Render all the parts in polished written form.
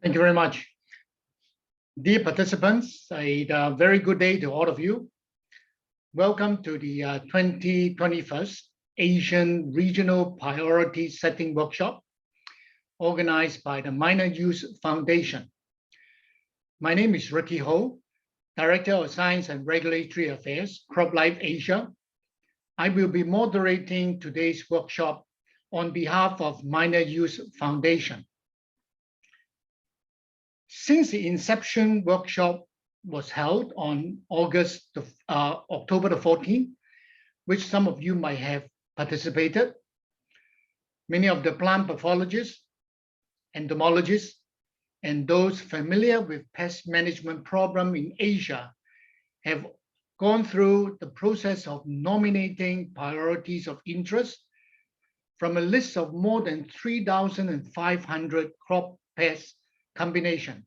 Thank you very much. Dear participants, a very good day to all of you. Welcome to the 2021 Asian Regional Priority Setting Workshop, organized by the Minor Use Foundation. My name is Ricky Ho, Director of Science and Regulatory Affairs, CropLife Asia. I will be moderating today's workshop on behalf of Minor Use Foundation. Since the inception workshop was held on October the 14th, which some of you might have participated, many of the plant pathologists, entomologists, and those familiar with pest management problem in Asia have gone through the process of nominating priorities of interest from a list of more than 3,500 crop pest combination,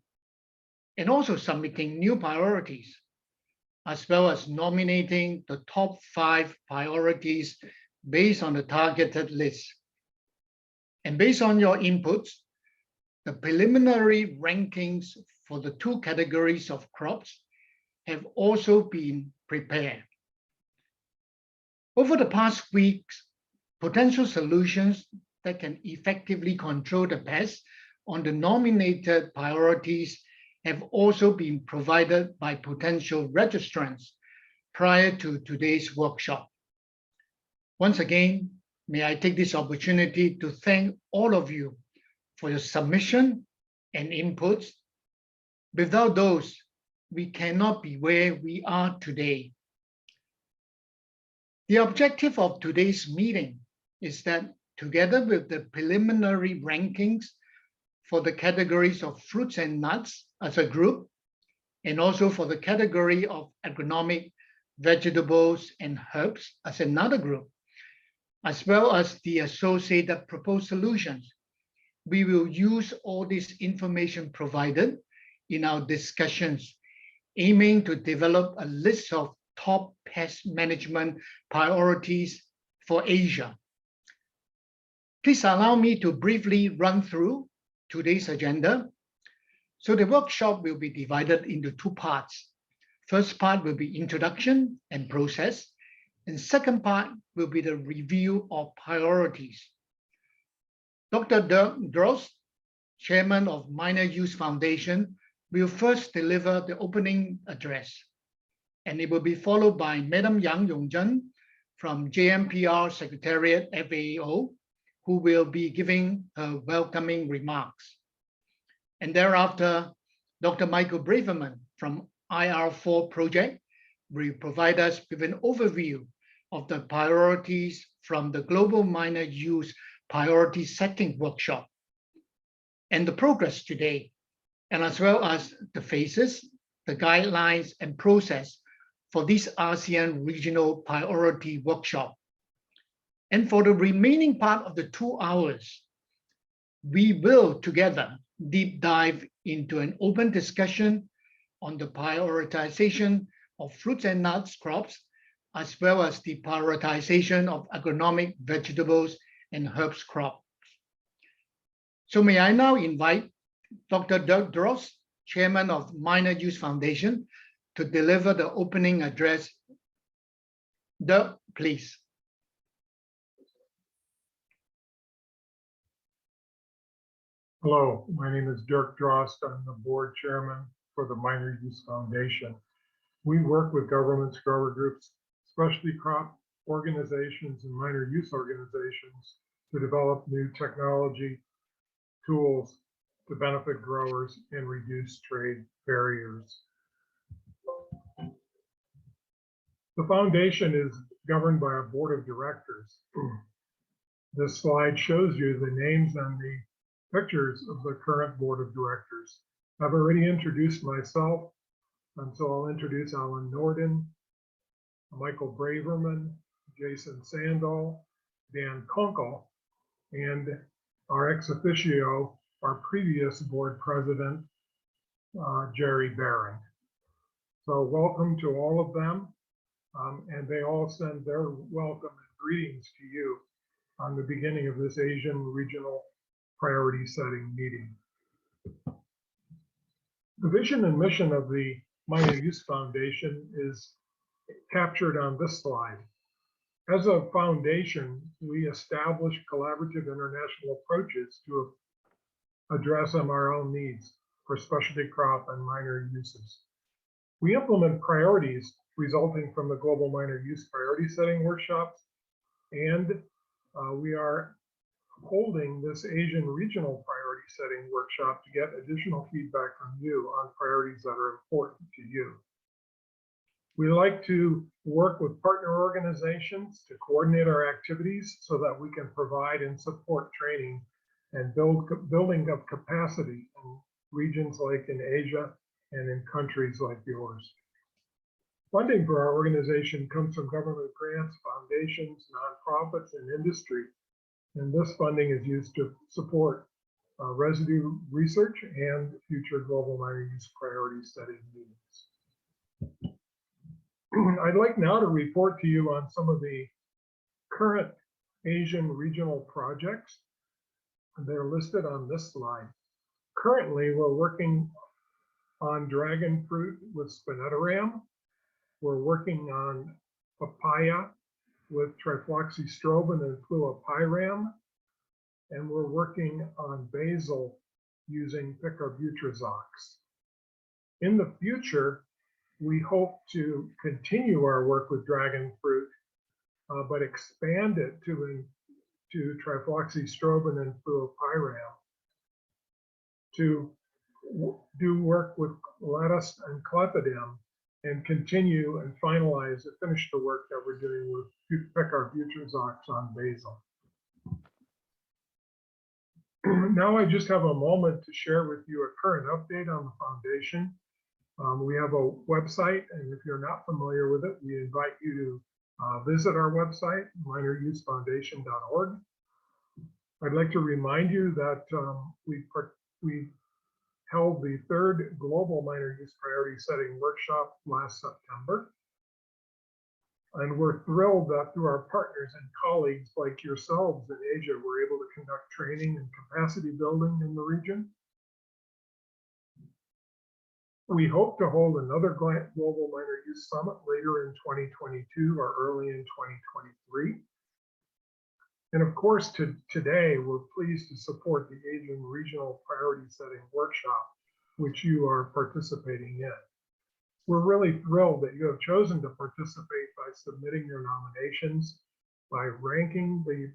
and also submitting new priorities, as well as nominating the top 5 priorities based on the targeted list. And based on your inputs, the preliminary rankings for the 2 categories of crops have also been prepared. Over the past weeks, potential solutions that can effectively control the pests on the nominated priorities have also been provided by potential registrants prior to today's workshop. Once again, may I take this opportunity to thank all of you for your submission and inputs. Without those, we cannot be where we are today. The objective of today's meeting is that together with the preliminary rankings for the categories of fruits and nuts as a group, and also for the category of agronomic vegetables and herbs as another group, as well as the associated proposed solutions, we will use all this information provided in our discussions, aiming to develop a list of top pest management priorities for Asia. Please allow me to briefly run through today's agenda. So the workshop will be divided into 2 parts. First part will be introduction and process, and second part will be the review of priorities. Dr. Dirk Drost, Chairman of Minor Use Foundation, will first deliver the opening address, and it will be followed by Madam Yang Yongzhen from JMPR Secretariat FAO, who will be giving her welcoming remarks. And thereafter, Dr. Michael Braverman from IR4 Project will provide us with an overview of the priorities from the Global Minor Use Priority Setting Workshop and the progress today, and as well as the phases, the guidelines, and process for this ASEAN Regional Priority Workshop. And for the remaining part of the 2 hours, we will together deep dive into an open discussion on the prioritization of fruits and nuts crops, as well as the prioritization of agronomic vegetables and herbs crops. So may I now invite Dr. Dirk Drost, Chairman of Minor Use Foundation, to deliver the opening address. Dirk, please. Hello, my name is Dirk Drost. I'm the board chairman for the Minor Use Foundation. We work with governments, grower groups, specialty crop organizations, and minor use organizations to develop new technology tools to benefit growers and reduce trade barriers. The foundation is governed by a board of directors. This slide shows you the names and the pictures of the current board of directors. I've already introduced myself, and so I'll introduce Alan Norden, Michael Braverman, Jason Sandall, Dan Kunkel, and our ex officio, our previous board president, Jerry Barron. So welcome to all of them, and they all send their welcome and greetings to you on the beginning of this Asian Regional Priority Setting meeting. The vision and mission of the Minor Use Foundation is captured on this slide. As a foundation, we establish collaborative international approaches to address MRL needs for specialty crop and minor uses. We implement priorities resulting from the Global Minor Use Priority Setting workshops, and we are holding this Asian Regional Priority Setting workshop to get additional feedback from you on priorities that are important to you. We like to work with partner organizations to coordinate our activities so that we can provide and support training and building of capacity in regions like in Asia and in countries like yours. Funding for our organization comes from government grants, foundations, nonprofits, and industry. And this funding is used to support residue research and future global minor use priority setting meetings. I'd like now to report to you on some of the current Asian regional projects. They're listed on this slide. Currently, we're working on dragon fruit with spinetoram. We're working on papaya with trifloxystrobin and fluopyram. And we're working on basil using picarbutrazox. In the future, we hope to continue our work with dragon fruit, but expand it to trifloxystrobin and fluopyram, to do work with lettuce and clethodim, and continue and finalize and finish the work that we're doing with picarbutrazox on basil. Now I just have a moment to share with you a current update on the foundation. We have a website, and if you're not familiar with it, we invite you to visit our website, minorUseFoundation.org. I'd like to remind you that we held the third Global Minor Use Priority Setting workshop last September. And we're thrilled that through our partners and colleagues like yourselves in Asia, we're able to conduct training and capacity building in the region. We hope to hold another Global Minor Use Summit later in 2022 or early in 2023. And of course, today, we're pleased to support the Asian Regional Priority Setting Workshop, which you are participating in. We're really thrilled that you have chosen to participate by submitting your nominations, by ranking the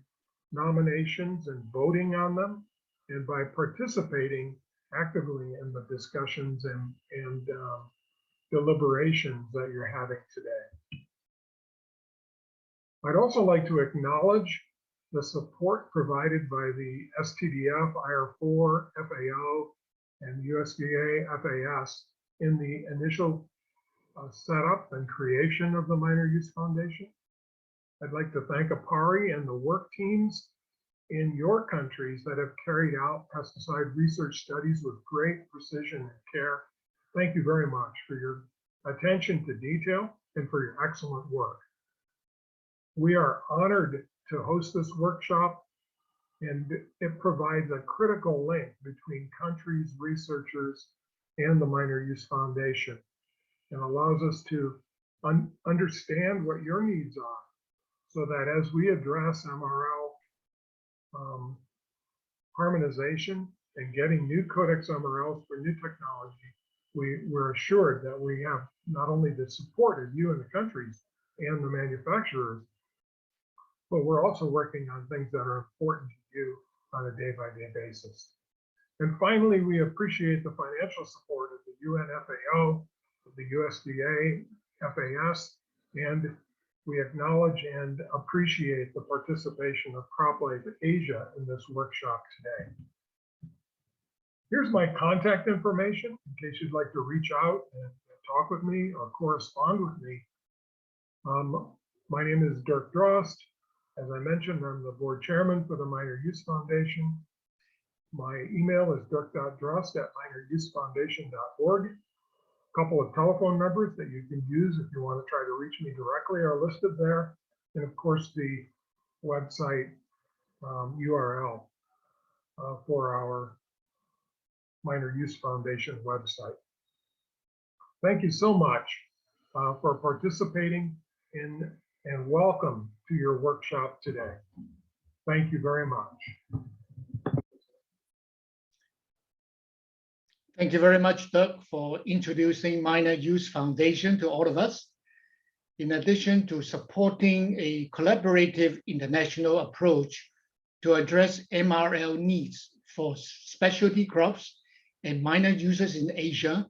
nominations and voting on them, and by participating actively in the discussions and deliberations that you're having today. I'd also like to acknowledge the support provided by the STDF, IR4, FAO, and USDA FAS in the initial setup and creation of the Minor Use Foundation. I'd like to thank APARI and the work teams in your countries that have carried out pesticide research studies with great precision and care. Thank you very much for your attention to detail and for your excellent work. We are honored to host this workshop, and it provides a critical link between countries, researchers, and the Minor Use Foundation, and allows us to understand what your needs are, so that as we address MRL harmonization and getting new codex MRLs for new technology, we're assured that we have not only the support of you and the countries and the manufacturers, but we're also working on things that are important to you on a day-by-day basis. And finally, we appreciate the financial support of the UN FAO, the USDA, FAS, and we acknowledge and appreciate the participation of CropLife Asia in this workshop today. Here's my contact information in case you'd like to reach out and talk with me or correspond with me. My name is Dirk Drost. As I mentioned, I'm the board chairman for the Minor Use Foundation. My email is dirk.drost@minorUseFoundation.org. A couple of telephone numbers that you can use if you want to try to reach me directly are listed there. And of course, the website URL for our Minor Use Foundation website. Thank you so much for participating in and welcome to your workshop today. Thank you very much. Thank you very much, Doug, for introducing Minor Use Foundation to all of us. In addition to supporting a collaborative international approach to address MRL needs for specialty crops and minor users in Asia,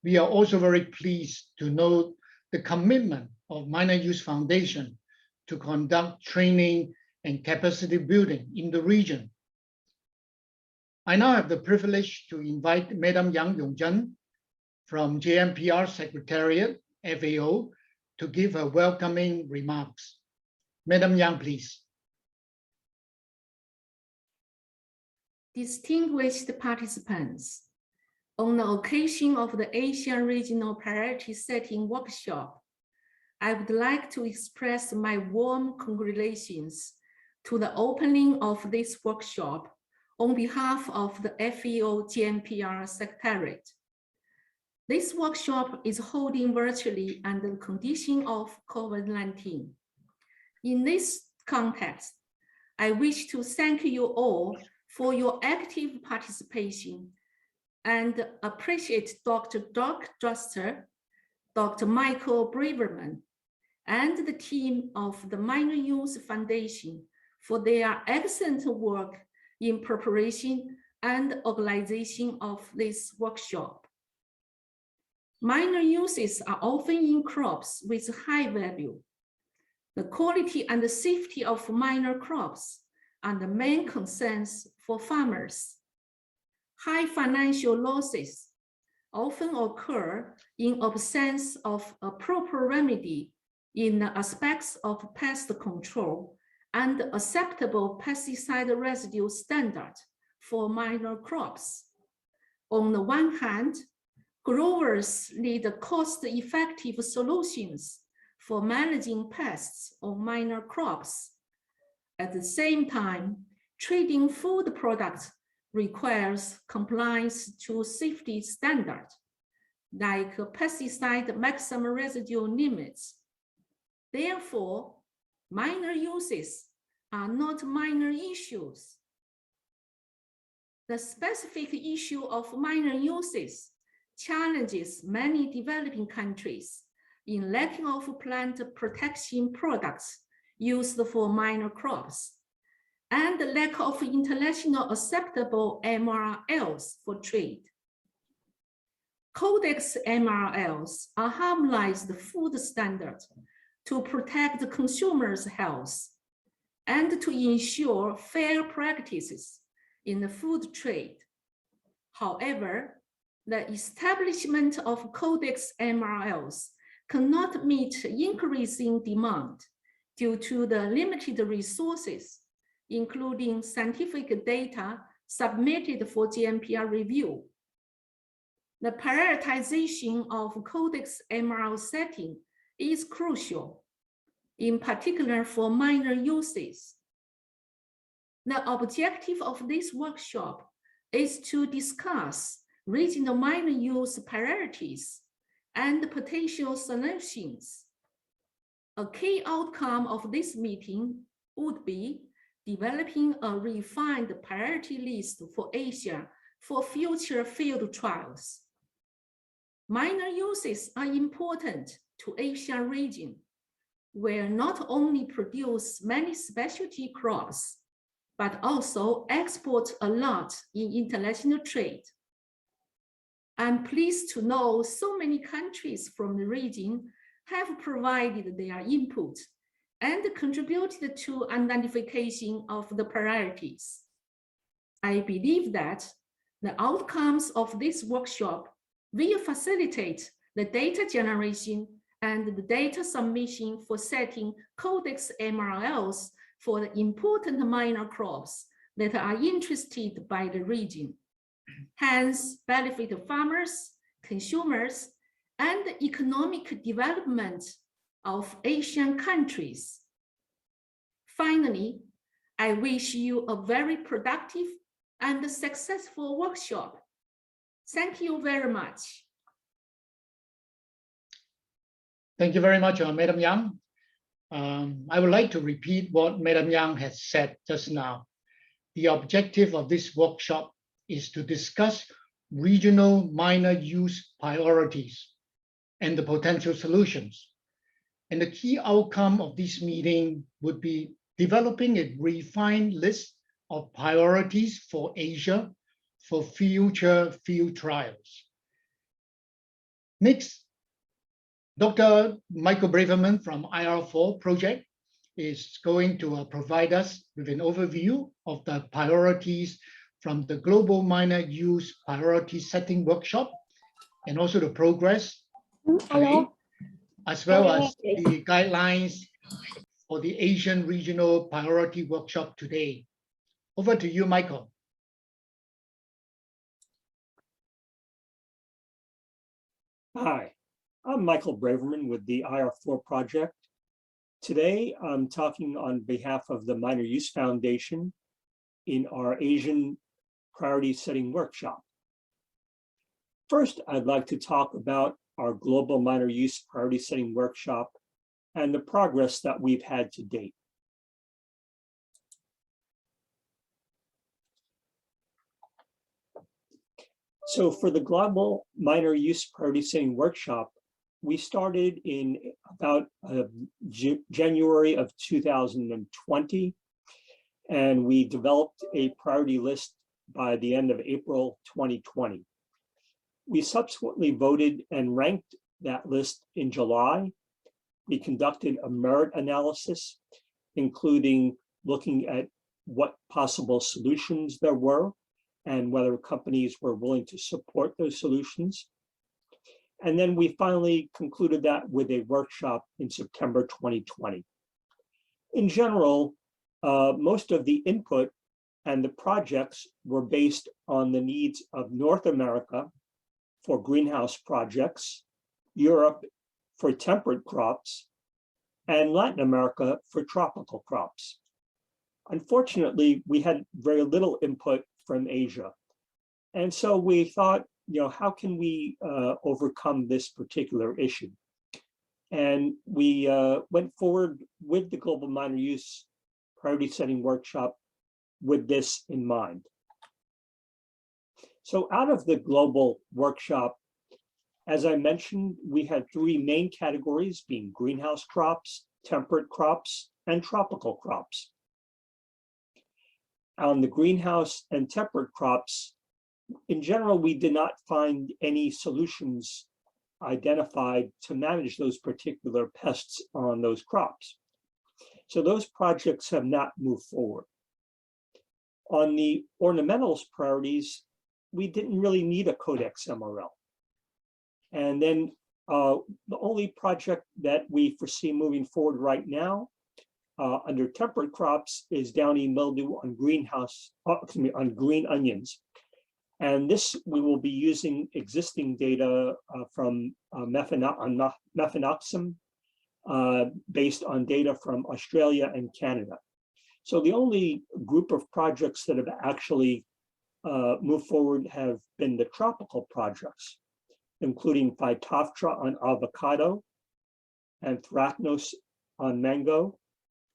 we are also very pleased to note the commitment of Minor Use Foundation to conduct training and capacity building in the region. I now have the privilege to invite Madam Yang Yongzhen from JMPR Secretariat, FAO, to give her welcoming remarks. Madam Yang, please. Distinguished participants, on the occasion of the Asian Regional Priority Setting Workshop, I would like to express my warm congratulations to the opening of this workshop on behalf of the FAO JMPR Secretariat. This workshop is holding virtually under the condition of COVID-19. In this context, I wish to thank you all for your active participation and appreciate Dr. Doug Druster, Dr. Michael Braverman, and the team of the Minor Use Foundation for their excellent work in preparation and organization of this workshop. Minor uses are often in crops with high value. The quality and the safety of minor crops are the main concerns for farmers. High financial losses often occur in absence of a proper remedy in the aspects of pest control and acceptable pesticide residue standard for minor crops. On the one hand, growers need cost-effective solutions for managing pests on minor crops. At the same time, trading food products requires compliance to safety standards, like pesticide maximum residue limits. Therefore, minor uses are not minor issues. The specific issue of minor uses challenges many developing countries in lacking of plant protection products used for minor crops and the lack of international acceptable MRLs for trade. Codex MRLs are harmonized food standards to protect the consumer's health and to ensure fair practices in the food trade. However, the establishment of Codex MRLs cannot meet increasing demand due to the limited resources, including scientific data submitted for GMPR review. The prioritization of Codex MRL setting is crucial, in particular for minor uses. The objective of this workshop is to discuss regional minor use priorities and potential solutions. A key outcome of this meeting would be developing a refined priority list for Asia for future field trials. Minor uses are important to Asia region, where not only produce many specialty crops, but also export a lot in international trade. I'm pleased to know so many countries from the region have provided their input and contributed to identification of the priorities. I believe that the outcomes of this workshop will facilitate the data generation and the data submission for setting Codex MRLs for the important minor crops that are interested by the region, hence benefit farmers, consumers, and the economic development of Asian countries. Finally, I wish you a very productive and successful workshop. Thank you very much. Thank you very much, Madam Yang. I would like to repeat what Madam Yang has said just now. The objective of this workshop is to discuss regional minor use priorities and the potential solutions. And the key outcome of this meeting would be developing a refined list of priorities for Asia for future field trials. Next, Dr. Michael Braverman from IR4 project is going to provide us with an overview of the priorities from the Global Minor Use Priority Setting Workshop and also the progress today, as well as the guidelines for the Asian Regional Priority Workshop today. Over to you, Michael. Hi, I'm Michael Braverman with the IR4 project. Today, I'm talking on behalf of the Minor Use Foundation in our Asian Priority Setting Workshop. First, I'd like to talk about our Global Minor Use Priority Setting Workshop and the progress that we've had to date. So for the Global Minor Use Priority Setting Workshop, we started in about January of 2020, and we developed a priority list by the end of April 2020. We subsequently voted and ranked that list in July. We conducted a merit analysis, including looking at what possible solutions there were and whether companies were willing to support those solutions. And then we finally concluded that with a workshop in September 2020. In general, most of the input and the projects were based on the needs of North America for greenhouse projects, Europe for temperate crops, and Latin America for tropical crops. Unfortunately, we had very little input from Asia. And so we thought, how can we overcome this particular issue? And we went forward with the Global Minor Use Priority Setting Workshop with this in mind. So out of the global workshop, as I mentioned, we had three main categories being greenhouse crops, temperate crops, and tropical crops. On the greenhouse and temperate crops, in general, we did not find any solutions identified to manage those particular pests on those crops. So those projects have not moved forward. On the ornamentals priorities, we didn't really need a Codex MRL. And then the only project that we foresee moving forward right now under temperate crops is downy mildew on on green onions. And this, we will be using existing data from mefenoxam based on data from Australia and Canada. So the only group of projects that have actually moved forward have been the tropical projects, including Phytophthora on avocado, Anthracnose on mango,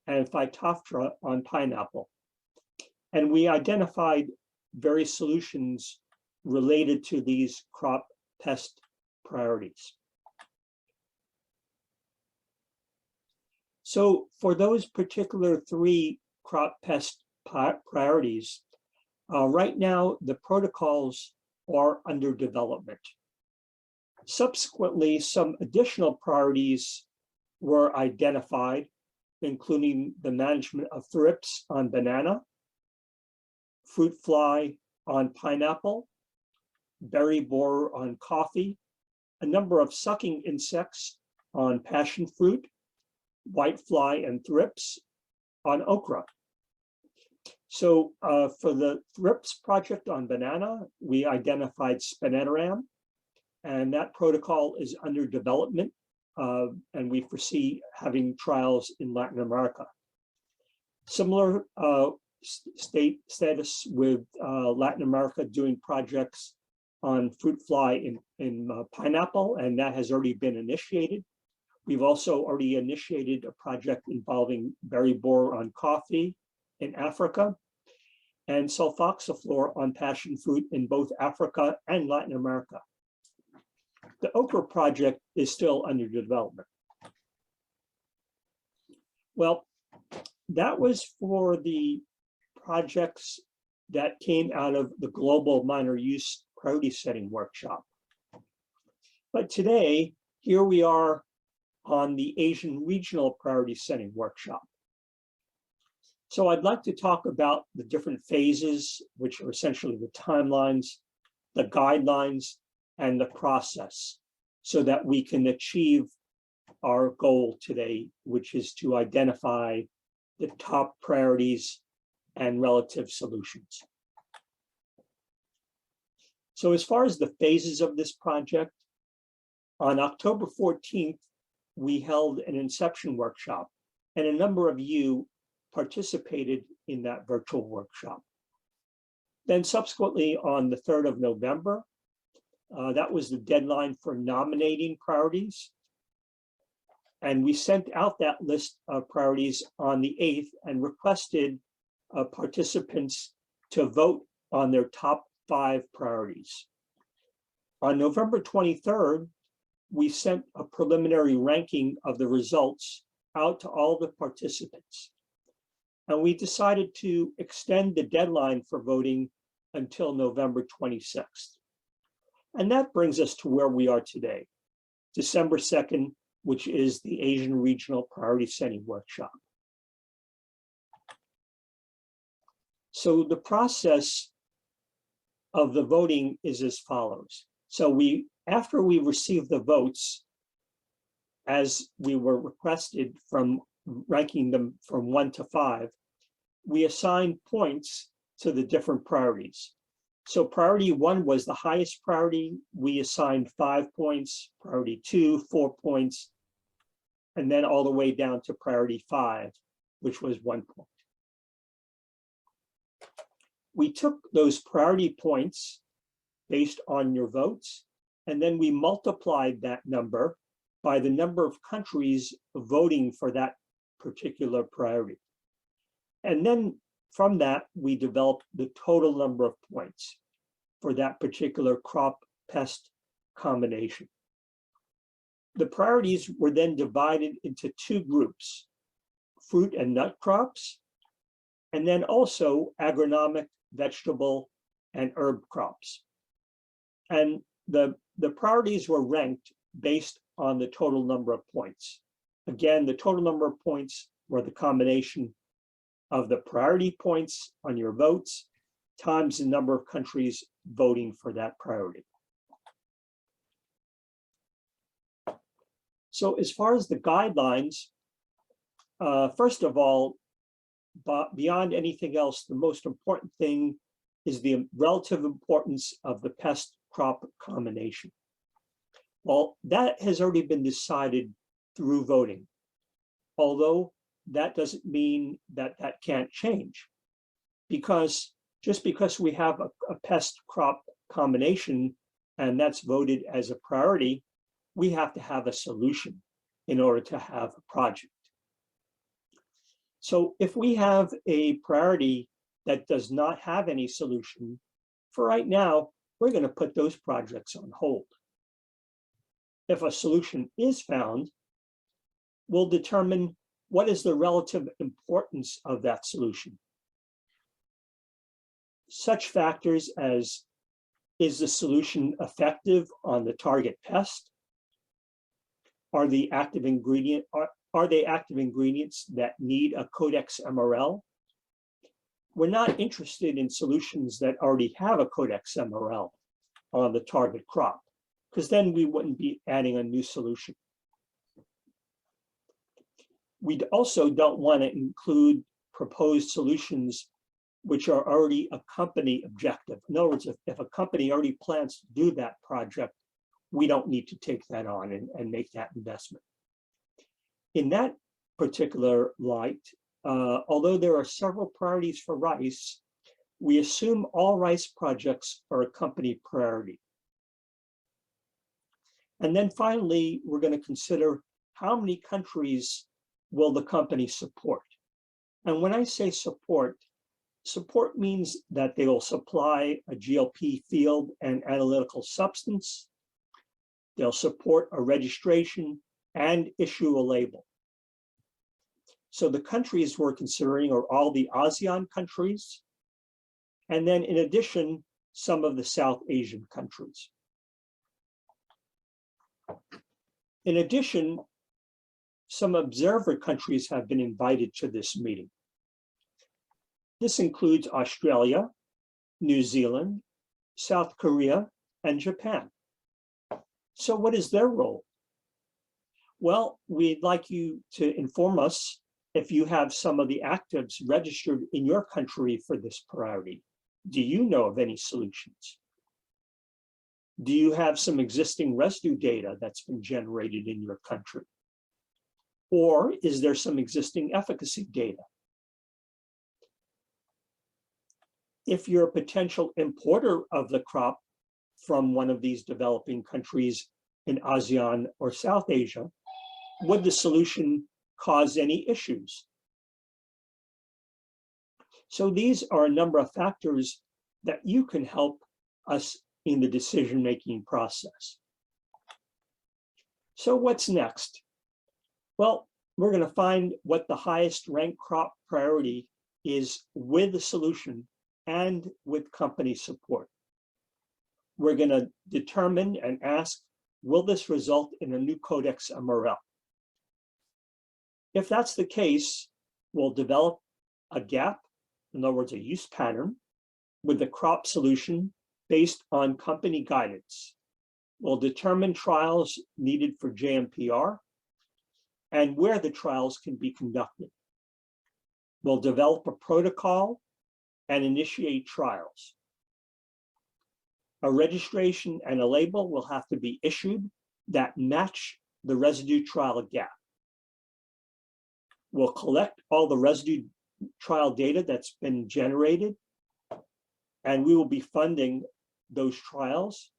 and Phytophthora on pineapple. And we identified various solutions related to these crop pest priorities. So for those particular three crop pest priorities, right now the protocols are under development. Subsequently, some additional priorities were identified, including the management of thrips on banana, fruit fly on pineapple, berry borer on coffee, a number of sucking insects on passion fruit, whitefly and thrips on okra. So for the thrips project on banana, we identified spinettaram, and that protocol is under development, and we foresee having trials in Latin America. Similar status with Latin America doing projects on fruit fly in pineapple, and that has already been initiated. We've also already initiated a project involving berry borer on coffee in Africa and sulfoxaflor on passion fruit in both Africa and Latin America. The okra project is still under development. Well, that was for the projects that came out of the Global Minor Use Priority Setting Workshop. But today, here we are on the Asian Regional Priority Setting Workshop. So I'd like to talk about the different phases, which are essentially the timelines, the guidelines, and the process, so that we can achieve our goal today, which is to identify the top priorities and relative solutions. So as far as the phases of this project, on October 14th, we held an inception workshop, and a number of you participated in that virtual workshop. Then subsequently on the 3rd of November, that was the deadline for nominating priorities. And we sent out that list of priorities on the 8th and requested participants to vote on their top 5 priorities. On November 23rd, we sent a preliminary ranking of the results out to all the participants. And we decided to extend the deadline for voting until November 26th. And that brings us to where we are today, December 2nd, which is the Asian Regional Priority Setting Workshop. So the process of the voting is as follows. So after we received the votes, as we were requested from ranking them from 1 to 5, we assigned points to the different priorities. So priority 1 was the highest priority. We assigned 5 points, priority 2, 4 points, and then all the way down to priority 5, which was 1 point. We took those priority points based on your votes, and then we multiplied that number by the number of countries voting for that particular priority. And then from that, we developed the total number of points for that particular crop pest combination. The priorities were then divided into 2 groups, fruit and nut crops, and then also agronomic, vegetable, and herb crops. And the priorities were ranked based on the total number of points. Again, the total number of points were the combination of the priority points on your votes times the number of countries voting for that priority. So as far as the guidelines, first of all, beyond anything else, the most important thing is the relative importance of the pest crop combination. Well, that has already been decided through voting, although that doesn't mean that that can't change, because just because we have a pest crop combination and that's voted as a priority, we have to have a solution in order to have a project. So if we have a priority that does not have any solution, for right now, we're going to put those projects on hold. If a solution is found, we'll determine what is the relative importance of that solution. Such factors as, is the solution effective on the target pest? Are they active ingredients that need a Codex MRL? We're not interested in solutions that already have a Codex MRL on the target crop, because then we wouldn't be adding a new solution. We also don't want to include proposed solutions which are already a company objective. In other words, if a company already plans to do that project, we don't need to take that on and make that investment. In that particular light, although there are several priorities for rice, we assume all rice projects are a company priority. And then finally, we're going to consider how many countries will the company support? And when I say support, support means that they will supply a GLP field and analytical substance. They'll support a registration and issue a label. So the countries we're considering are all the ASEAN countries, and then in addition, some of the South Asian countries. In addition, some observer countries have been invited to this meeting. This includes Australia, New Zealand, South Korea, and Japan. So what is their role? Well, we'd like you to inform us if you have some of the actives registered in your country for this priority. Do you know of any solutions? Do you have some existing residue data that's been generated in your country? Or is there some existing efficacy data? If you're a potential importer of the crop from one of these developing countries in ASEAN or South Asia, would the solution cause any issues? So these are a number of factors that you can help us in the decision-making process. So what's next? Well, we're going to find what the highest ranked crop priority is with the solution and with company support. We're going to determine and ask, will this result in a new Codex MRL? If that's the case, we'll develop a gap, in other words, a use pattern, with the crop solution based on company guidance. We'll determine trials needed for JMPR and where the trials can be conducted. We'll develop a protocol and initiate trials. A registration and a label will have to be issued that match the residue trial gap. We'll collect all the residue trial data that's been generated, and we will be funding those trials,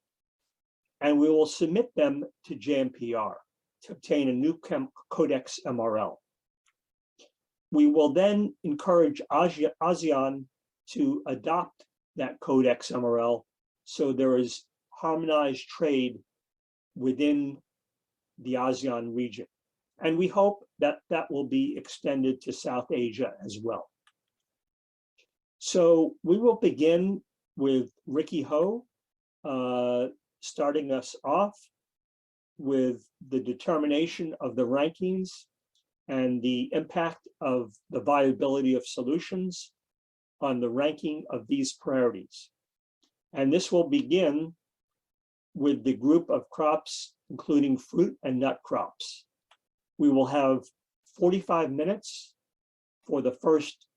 and we will submit them to JMPR to obtain a new Codex MRL. We will then encourage ASEAN to adopt that Codex MRL so there is harmonized trade within the ASEAN region. And we hope that that will be extended to South Asia as well. So we will begin with Ricky Ho, starting us off with the determination of the rankings and the impact of the viability of solutions on the ranking of these priorities. And this will begin with the group of crops, including fruit and nut crops. We will have 45 minutes for the first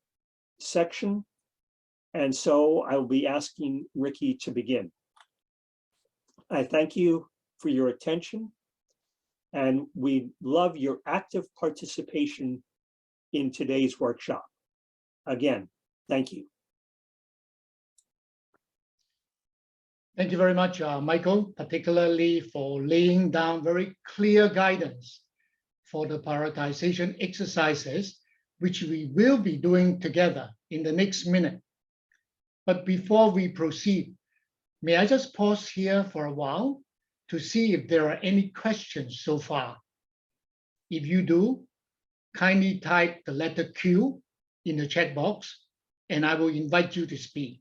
section. And so I will be asking Ricky to begin. I thank you for your attention, and we love your active participation in today's workshop. Again, thank you. Thank you very much, Michael, particularly for laying down very clear guidance for the prioritization exercises, which we will be doing together in the next minute. But before we proceed, may I just pause here for a while to see if there are any questions so far? If you do, kindly type the letter Q in the chat box, and I will invite you to speak.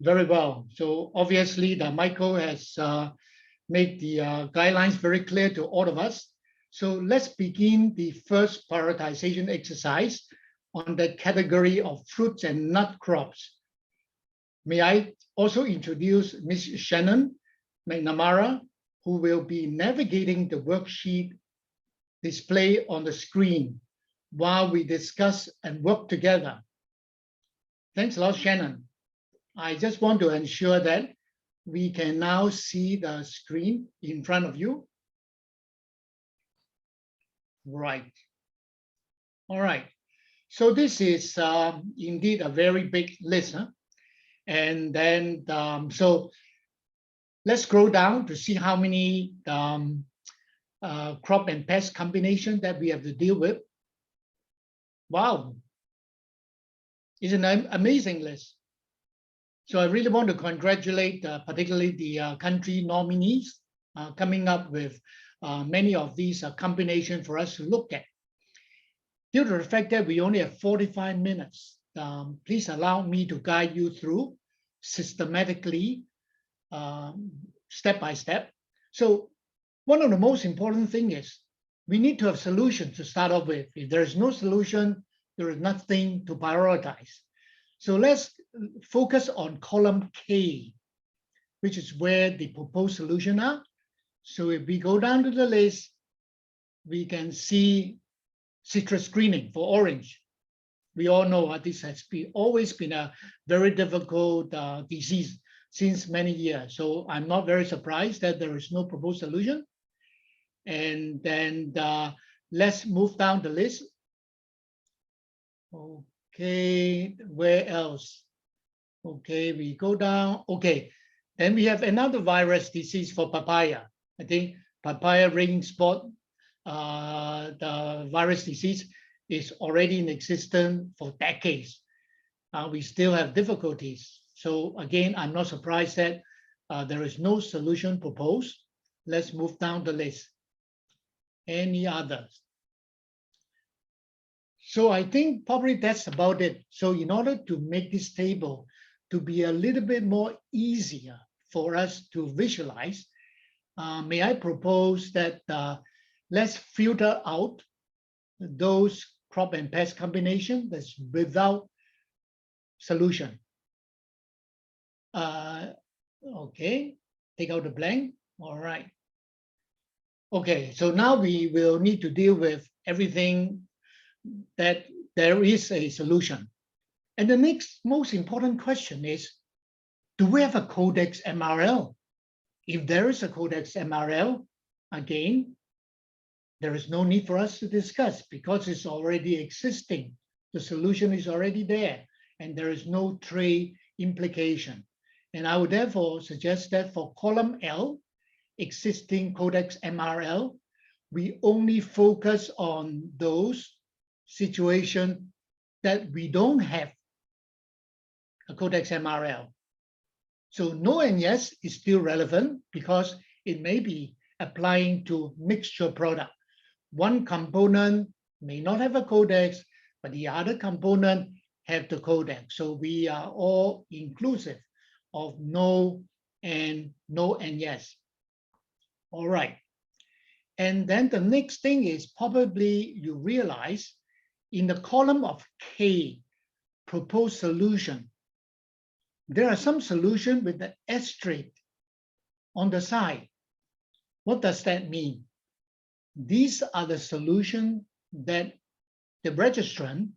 Very well. So obviously that Michael has made the guidelines very clear to all of us. So let's begin the first prioritization exercise on the category of fruits and nut crops. May I also introduce Ms. Shannon McNamara, who will be navigating the worksheet display on the screen while we discuss and work together. Thanks a lot, Shannon. I just want to ensure that we can now see the screen in front of you. Right. All right. So this is indeed a very big list. Huh? And then, so let's scroll down to see how many crop and pest combination that we have to deal with. Wow, it's an amazing list. So I really want to congratulate particularly the country nominees coming up with many of these combinations for us to look at. Due to the fact that we only have 45 minutes, please allow me to guide you through systematically, step by step. So one of the most important things is we need to have solutions to start off with. If there is no solution, there is nothing to prioritize. So let's focus on column K, which is where the proposed solution are. So if we go down to the list, we can see citrus greening for orange. We all know this has always been a very difficult disease since many years. So I'm not very surprised that there is no proposed solution. And then let's move down the list. Okay, where else? Okay, we go down. Okay, then we have another virus disease for papaya. I think papaya ring spot, the virus disease is already in existence for decades. We still have difficulties. So again, I'm not surprised that there is no solution proposed. Let's move down the list. Any others? So I think probably that's about it. So in order to make this table to be a little bit more easier for us to visualize, may I propose that let's filter out those crop and pest combination that's without solution. Okay, take out the blank. All right. Okay, so now we will need to deal with everything that there is a solution. And the next most important question is, do we have a Codex MRL? If there is a Codex MRL, again, there is no need for us to discuss because it's already existing. The solution is already there and there is no trade implication. And I would therefore suggest that for column L, existing Codex MRL, we only focus on those situations that we don't have a Codex MRL. So no and yes is still relevant because it may be applying to mixture product. One component may not have a codex, but the other component have the codex. So we are all inclusive of no and yes. All right. And then the next thing is probably you realize in the column of K, proposed solution, there are some solution with the asterisk on the side. What does that mean? These are the solutions that the registrant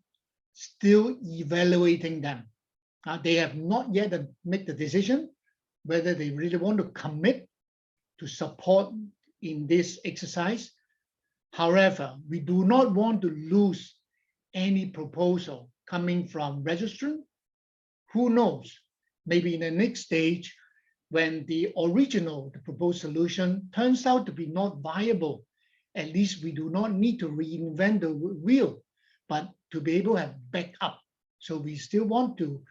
still evaluating them. They have not yet made the decision whether they really want to commit to support in this exercise. However, we do not want to lose any proposal coming from registrant. Who knows? Maybe in the next stage, when the proposed solution turns out to be not viable, at least we do not need to reinvent the wheel, but to be able to have backup. So we still want to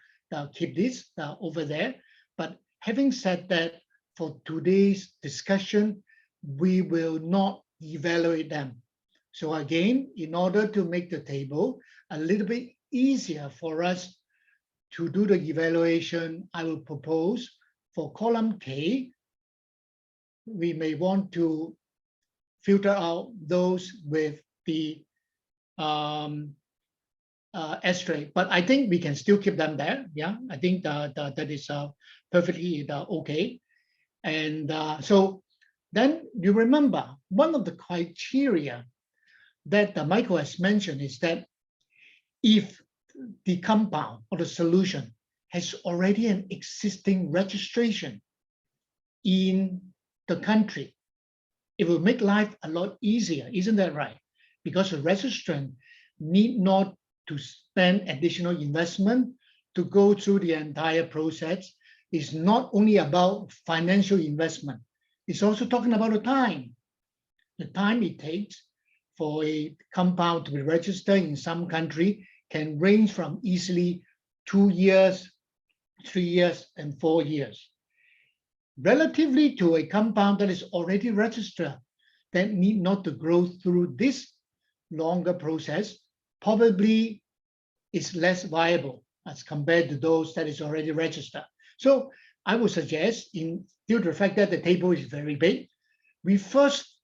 keep this over there. But having said that, for today's discussion, we will not evaluate them. So again, in order to make the table a little bit easier for us to do the evaluation, I will propose for column K, we may want to filter out those with the asterisk, but I think we can still keep them there. Yeah, I think that is perfectly okay. And so then you remember one of the criteria that Michael has mentioned is that if the compound or the solution has already an existing registration in the country, it will make life a lot easier, isn't that right? Because the registrant need not to spend additional investment to go through the entire process. It's not only about financial investment, it's also talking about the time. the time it takes for a compound to be registered in some country can range from easily 2 years, 3 years, and 4 years. Relatively to a compound that is already registered, that need not to go through this longer process, probably is less viable as compared to those that is already registered. So I would suggest, in due to the fact that the table is very big, we first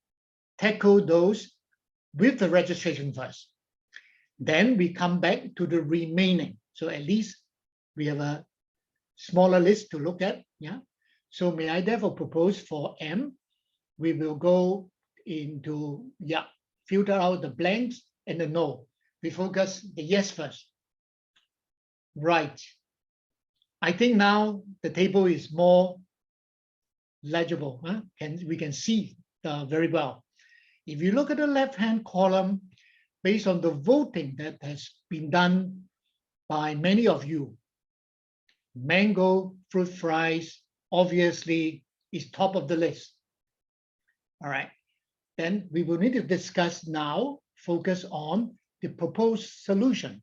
tackle those with the registration first. Then we come back to the remaining. So at least we have a smaller list to look at. Yeah. So may I therefore propose for M, we will go into, filter out the blanks and the no. We focus the yes first. Right. I think now the table is more legible. We can see very well. If you look at the left-hand column, based on the voting that has been done by many of you, mango fruit flies obviously is top of the list. All right. Then we will need to discuss now, focus on the proposed solution.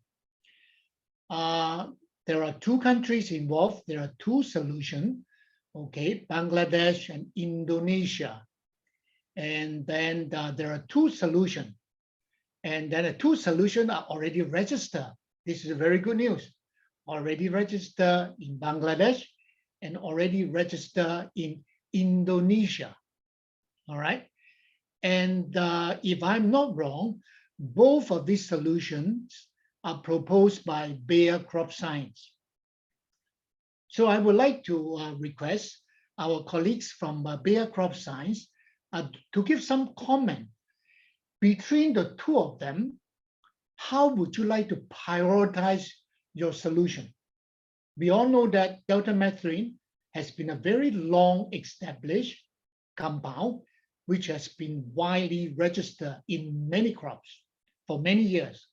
There are 2 countries involved. There are 2 solutions, okay, Bangladesh and Indonesia. And then there are 2 solutions. And then the 2 solutions are already registered. This is very good news. Already registered in Bangladesh and already registered in Indonesia. All right. And if I'm not wrong, both of these solutions are proposed by Bayer Crop Science. So I would like to request our colleagues from Bayer Crop Science to give some comment. Between the 2 of them, how would you like to prioritize your solution? We all know that deltamethrin has been a very long established compound, which has been widely registered in many crops for many years.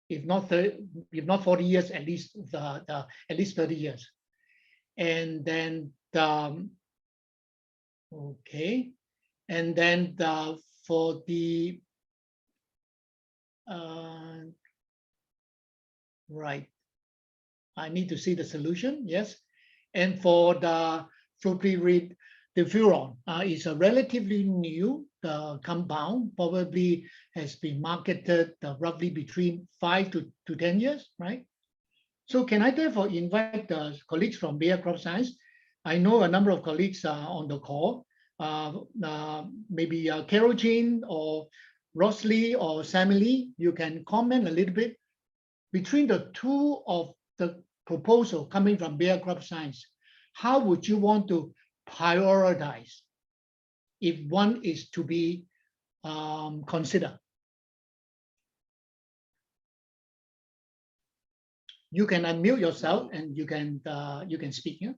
If not 40 years, at least at least 30 years. And then okay, and then for the right, I need to see the solution. Yes, and for the flupiridiffuron, is a relatively new compound, probably has been marketed roughly between 5 to 10 years, right? So can I therefore invite the colleagues from Bayer Crop Science? I know a number of colleagues are on the call, maybe Carol Jean or Rosalie or Sammy, you can comment a little bit between the 2 of the proposal coming from Bayer Crop Science. How would you want to prioritize if one is to be considered? You can unmute yourself and you can speak. Yeah?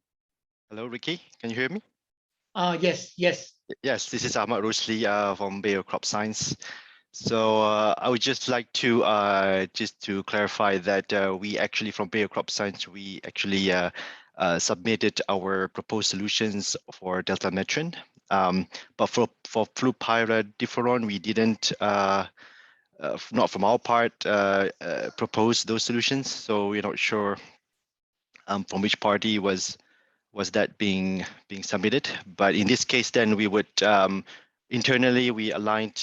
Hello, Ricky. Can you hear me? Yes. Yes, this is Ahmad Rusli from Bayer Crop Science. So I would just like to clarify that we actually from Bayer Crop Science, we actually submitted our proposed solutions for deltamethrin. But for flupiridiffuron, we didn't, not from our part, propose those solutions. So we're not sure from which party was that being submitted. But in this case, then we would internally we aligned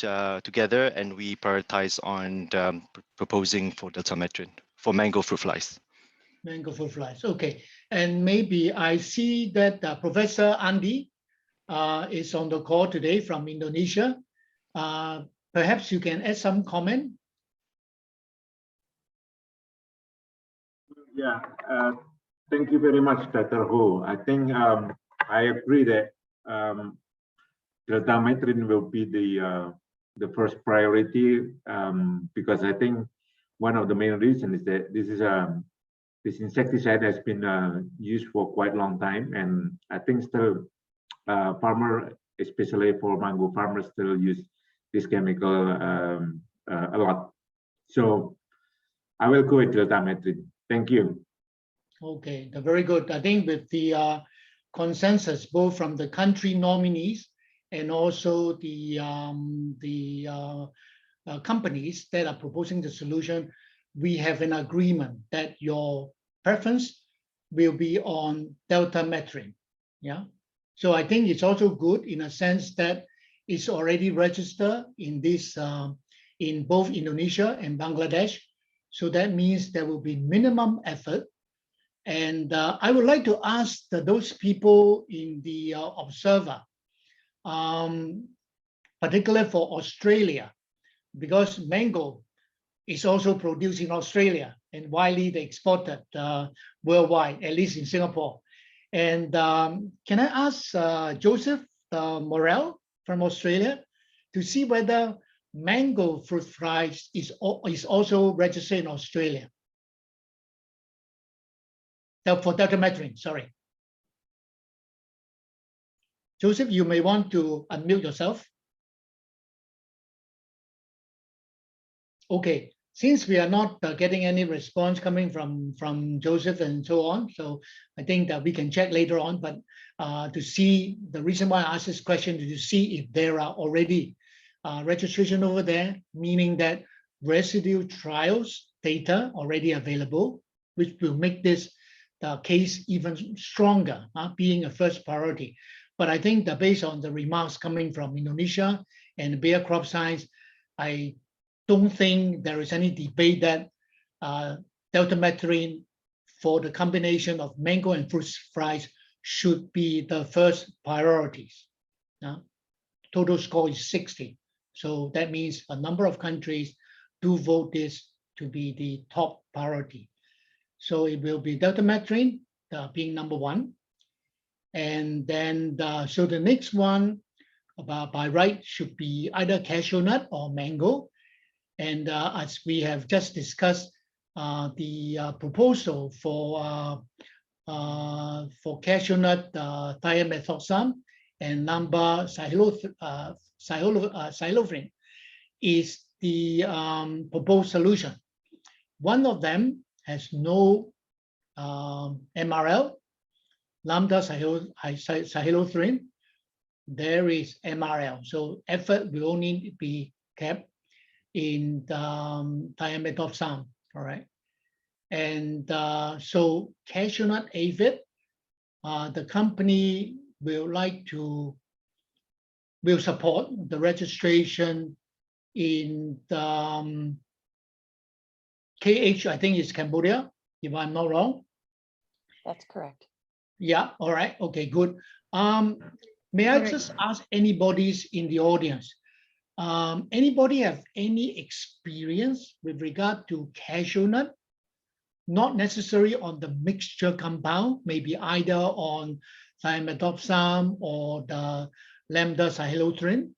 together and we prioritize on proposing for deltamethrin for mango fruit flies. Mango fruit flies. Okay, and maybe I see that Professor Andi is on the call today from Indonesia. Perhaps you can add some comment. Yeah, thank you very much, Dr. Ho. I think I agree that deltamethrin will be the first priority because I think one of the main reasons is that this insecticide has been used for quite a long time, and I think still farmer, especially for mango farmers, still use this chemical a lot. So I will go with deltamethrin. Thank you. Okay, very good. I think with the consensus both from the country nominees and also the companies that are proposing the solution, we have an agreement that your preference will be on delta metrin. Yeah. So I think it's also good in a sense that it's already registered in this in both Indonesia and Bangladesh. So that means there will be minimum effort. And I would like to ask those people in the observer, particularly for Australia, because mango is also produced in Australia and widely exported worldwide, at least in Singapore. And can I ask Joseph Morel from Australia to see whether mango fruit flies is also registered in Australia? For deltametrin, sorry. Joseph, you may want to unmute yourself. Okay, since we are not getting any response coming from Joseph and so on, so I think that we can check later on, but to see, the reason why I asked this question is to see if there are already registration over there, meaning that residue trials data already available, which will make this case even stronger, being a first priority. But I think that based on the remarks coming from Indonesia and Bayer Crop Science, I don't think there is any debate that deltametrin for the combination of mango and fruit flies should be the first priorities. Total score is 60. So that means a number of countries do vote this to be the top priority. So it will be deltametrin being number one. And then, so the next one by right should be either cashew nut or mango. And as we have just discussed, the proposal for cashew nut thiamethoxam and lambda cyhalothrin is the proposed solution. One of them has no MRL, lambda cyhalothrin. There is MRL, so effort will only be kept in the thiamethoxam, all right? And so cashew nut aphid, the company will support the registration in the KH, I think it's Cambodia, if I'm not wrong. That's correct. Yeah, all right, okay, good. May I just ask anybody in the audience, anybody have any experience with regard to cashew nut? Not necessarily on the mixture compound, maybe either on thiamethoxam or the lambda cyhalothrin.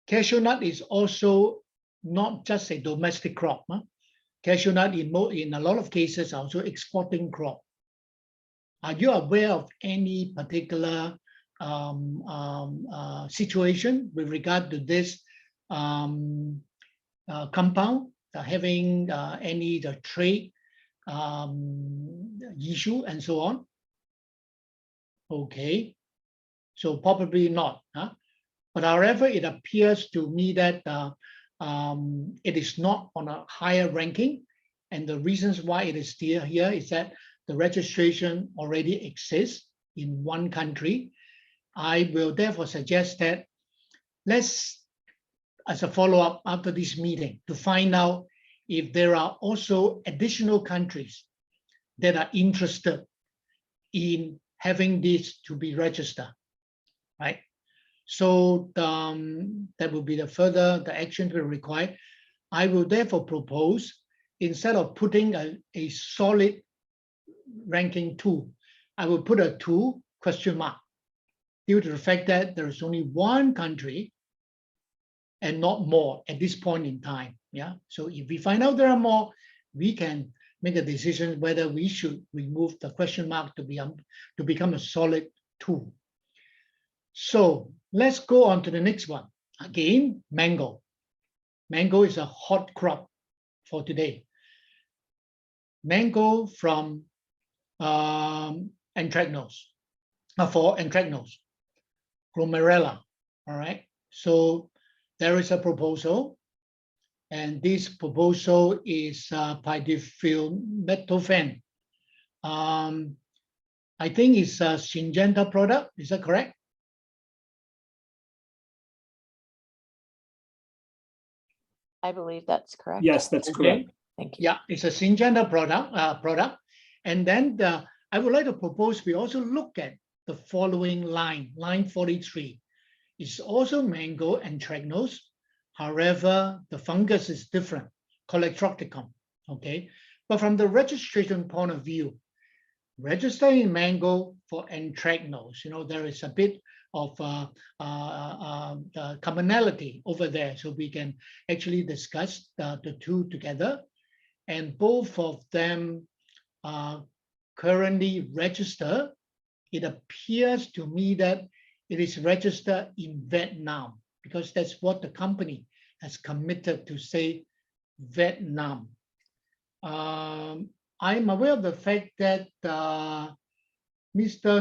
Cashew nut is also not just a domestic crop. Cashew nut in a lot of cases are also exporting crop. Are you aware of any particular situation with regard to this compound having any trade issue and so on? Okay, so probably not. But however, it appears to me that it is not on a higher ranking, and the reasons why it is still here is that the registration already exists in one country. I will therefore suggest that let's, as a follow-up after this meeting, to find out if there are also additional countries that are interested in having this to be registered, right? So that will be the action to be required. I will therefore propose, instead of putting a solid ranking 2, I will put a 2 question mark due to the fact that there is only one country and not more at this point in time. Yeah. So if we find out there are more, we can make a decision whether we should remove the question mark to become a solid 2. So let's go on to the next one. Again, mango. Mango is a hot crop for today. Mango from anthracnose. for anthracnose, glomerella. All right. So there is a proposal, and this proposal is pidilmethylfen. I think it's a Syngenta product. Is that correct? I believe that's correct. Yes, that's correct. Thank you. Yeah, it's a Syngenta product. And then I would like to propose we also look at the following line 43. It's also mango anthracnose. However, the fungus is different, Colectrocticum, okay? But from the registration point of view, registering mango for anthracnose, there is a bit of commonality over there. So we can actually discuss the two together. And both of them are currently registered. It appears to me that it is registered in Vietnam because that's what the company has committed to say Vietnam. I'm aware of the fact that Mr.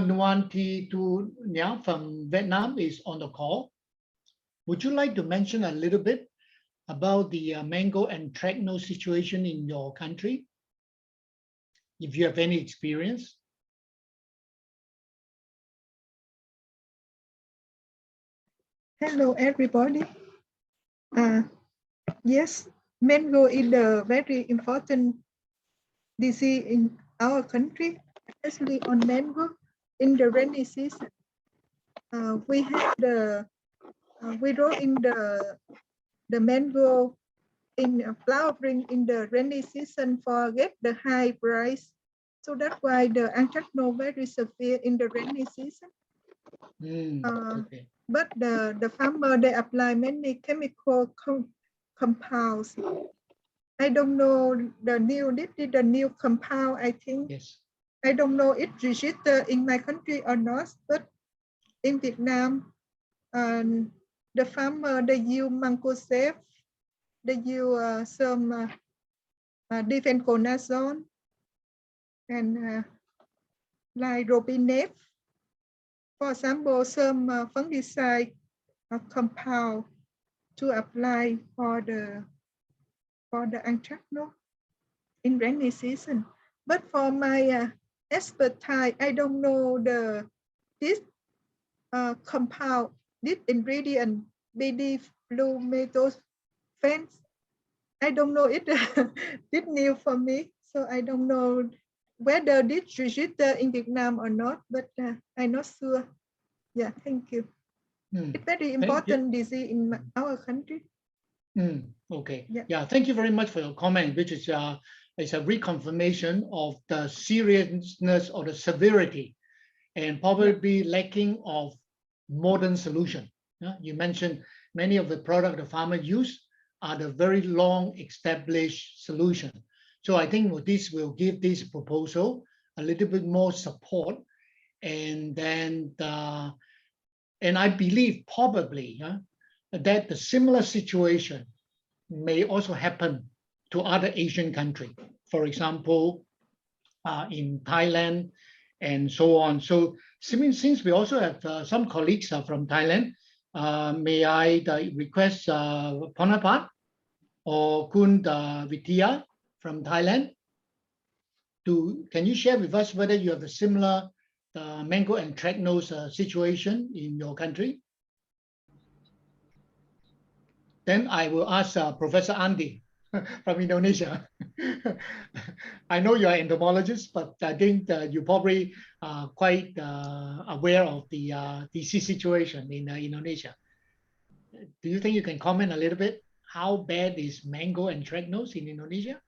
Nguyen Thi Tu Nha from Vietnam is on the call. Would you like to mention a little bit about the mango anthracnose situation in your country, if you have any experience? Hello, everybody. Yes, mango is a very important disease in our country, especially on mango in the rainy season. We have we grow in the mango in flowering in the rainy season for get the high price. So that's why the anthracnose very severe in the rainy season. Okay. But the farmer, they apply many chemical compounds. I don't know the new compound, I think. Yes. I don't know it registered in my country or not, but in Vietnam, the farmer, they use mancozeb, they use some difenconazole and like robinate. For example, some fungicide compound to apply for the anthracnose in rainy season. But for my expertise, I don't know this compound, this ingredient, pidilmethylfen. I don't know it. It's new for me, so I don't know whether this registered in Vietnam or not. But I'm not sure. Yeah, thank you. It's very important disease in our country. Okay. Yeah. Yeah. Thank you very much for your comment, which is a reconfirmation of the seriousness or the severity, and probably lacking of modern solution. You mentioned many of the product the farmer use are the very long established solution. So I think this will give this proposal a little bit more support, and then and I believe probably that the similar situation may also happen to other Asian countries, for example, in Thailand and so on. So since we also have some colleagues from Thailand, may I request Ponapat or Kun Vidya from Thailand can you share with us whether you have a similar mango anthracnose situation in your country? Then I will ask Professor Andi from Indonesia. I know you are entomologist, but I think you probably are quite aware of the disease situation in Indonesia. Do you think you can comment a little bit? How bad is mango anthracnose in Indonesia?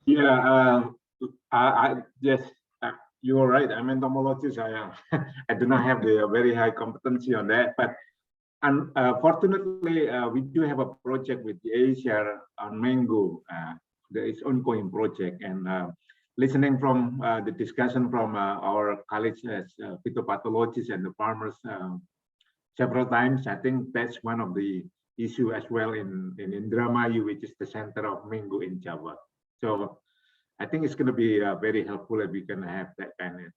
Yeah, yes, you're right. I'm an entomologist. I do not have the very high competency on that, but unfortunately, we do have a project with Asia on mango. There is ongoing project, and listening from the discussion from our colleagues as phytopathologists and the farmers several times, I think that's one of the issue as well in Indramayu, which is the center of mango in Java. So I think it's going to be very helpful if we can have that kind of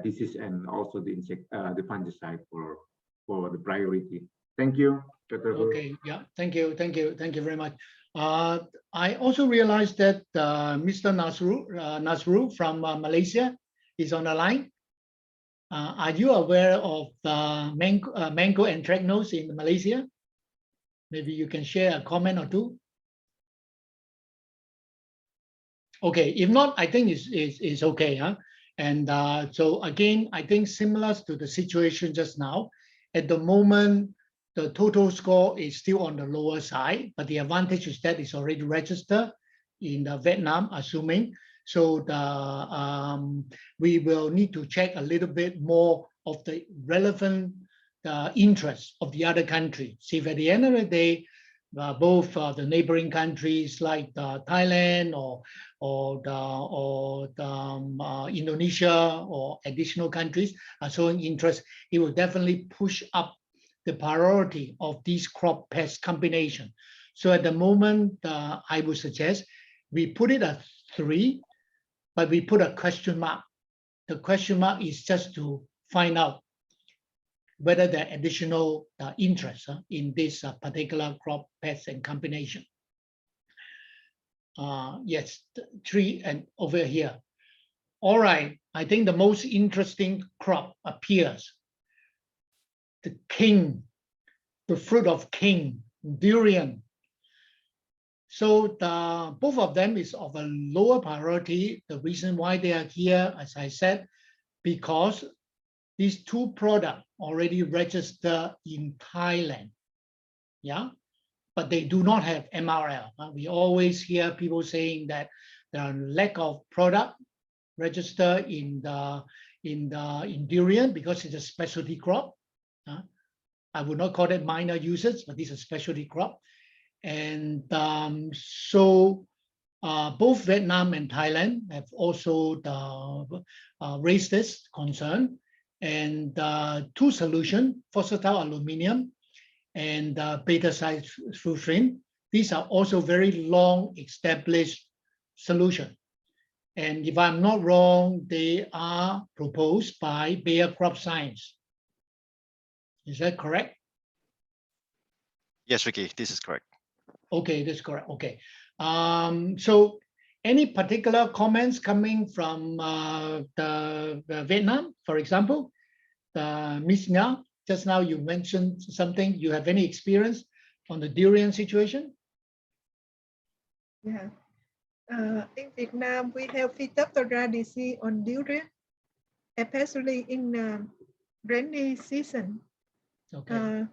disease and also the insect, the fungicide for the priority. Thank you, Dr. Hu. Okay, yeah, thank you very much. I also realized that Mr. Nasru from Malaysia is on the line. Are you aware of mango anthracnose in Malaysia? Maybe you can share a comment or two. Okay, if not, I think it's okay, huh? And so again, I think similar to the situation just now, at the moment, the total score is still on the lower side, but the advantage is that it's already registered in Vietnam, assuming. So we will need to check a little bit more of the relevant interests of the other countries. See, if at the end of the day, both the neighboring countries like Thailand or Indonesia or additional countries are showing interest, it will definitely push up the priority of these crop pest combination. So at the moment, I would suggest we put it at 3, but we put a question mark. The question mark is just to find out whether there are additional interest in this particular crop pest and combination. Yes, 3 and over here. All right, I think the most interesting crop appears. The king, the fruit of king, durian. So both of them is of a lower priority. The reason why they are here, as I said, because these 2 products already registered in Thailand, yeah, but they do not have MRL. We always hear people saying that there are lack of product registered in durian because it's a specialty crop. I would not call it minor usage, but this is a specialty crop. And so both Vietnam and Thailand have also raised this concern. And 2 solutions, versatile aluminum and beta-cysteine, these are also very long established solutions. And if I'm not wrong, they are proposed by Bayer Crop Science. Is that correct? Yes, Ricky, this is correct. Okay, that's correct. Okay. So any particular comments coming from the Vietnam, for example? Ms. Nga, just now you mentioned something. You have any experience on the durian situation? Yeah. In Vietnam, we have Phytophthora disease on durian, especially in rainy season. Okay.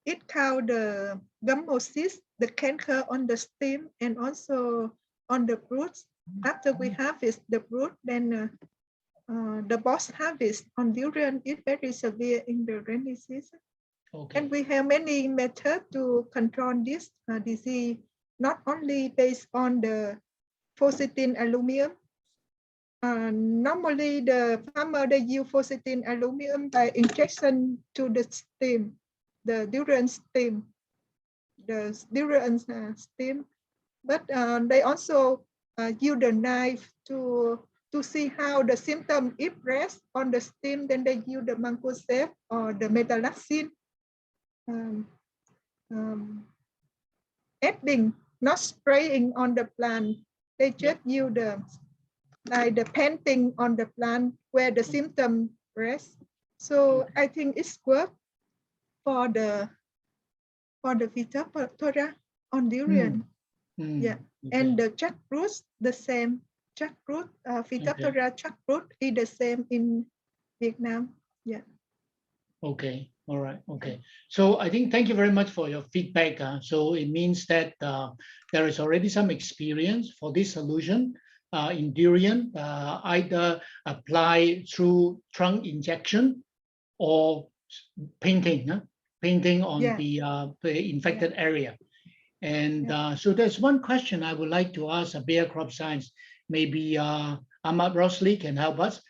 It causes the gummosis, the canker on the stem and also on the fruits. After we harvest the fruit, then the post harvest on durian is very severe in the rainy season. Okay. And we have many methods to control this disease, not only based on the fositine aluminum. Normally, the farmer they use fositine aluminum by injection to the stem, the durian stem, but they also use the knife to see how the symptom is pressed on the stem. Then they use the mancozeb or the metalaxine. Adding, not spraying on the plant. They just use the painting on the plant where the symptom rests. So I think it's work for the Phytophthora on durian. Yeah, okay. and the jackfruit the same. Jackfruit, Phytophthora jackfruit is the same in Vietnam. Yeah. Okay. All right. Okay. So I think thank you very much for your feedback. So it means that there is already some experience for this solution in durian, either apply through trunk injection or painting on the infected area. And so there's one question I would like to ask Bayer Crop Science. Maybe Ahmad Rosli can help us.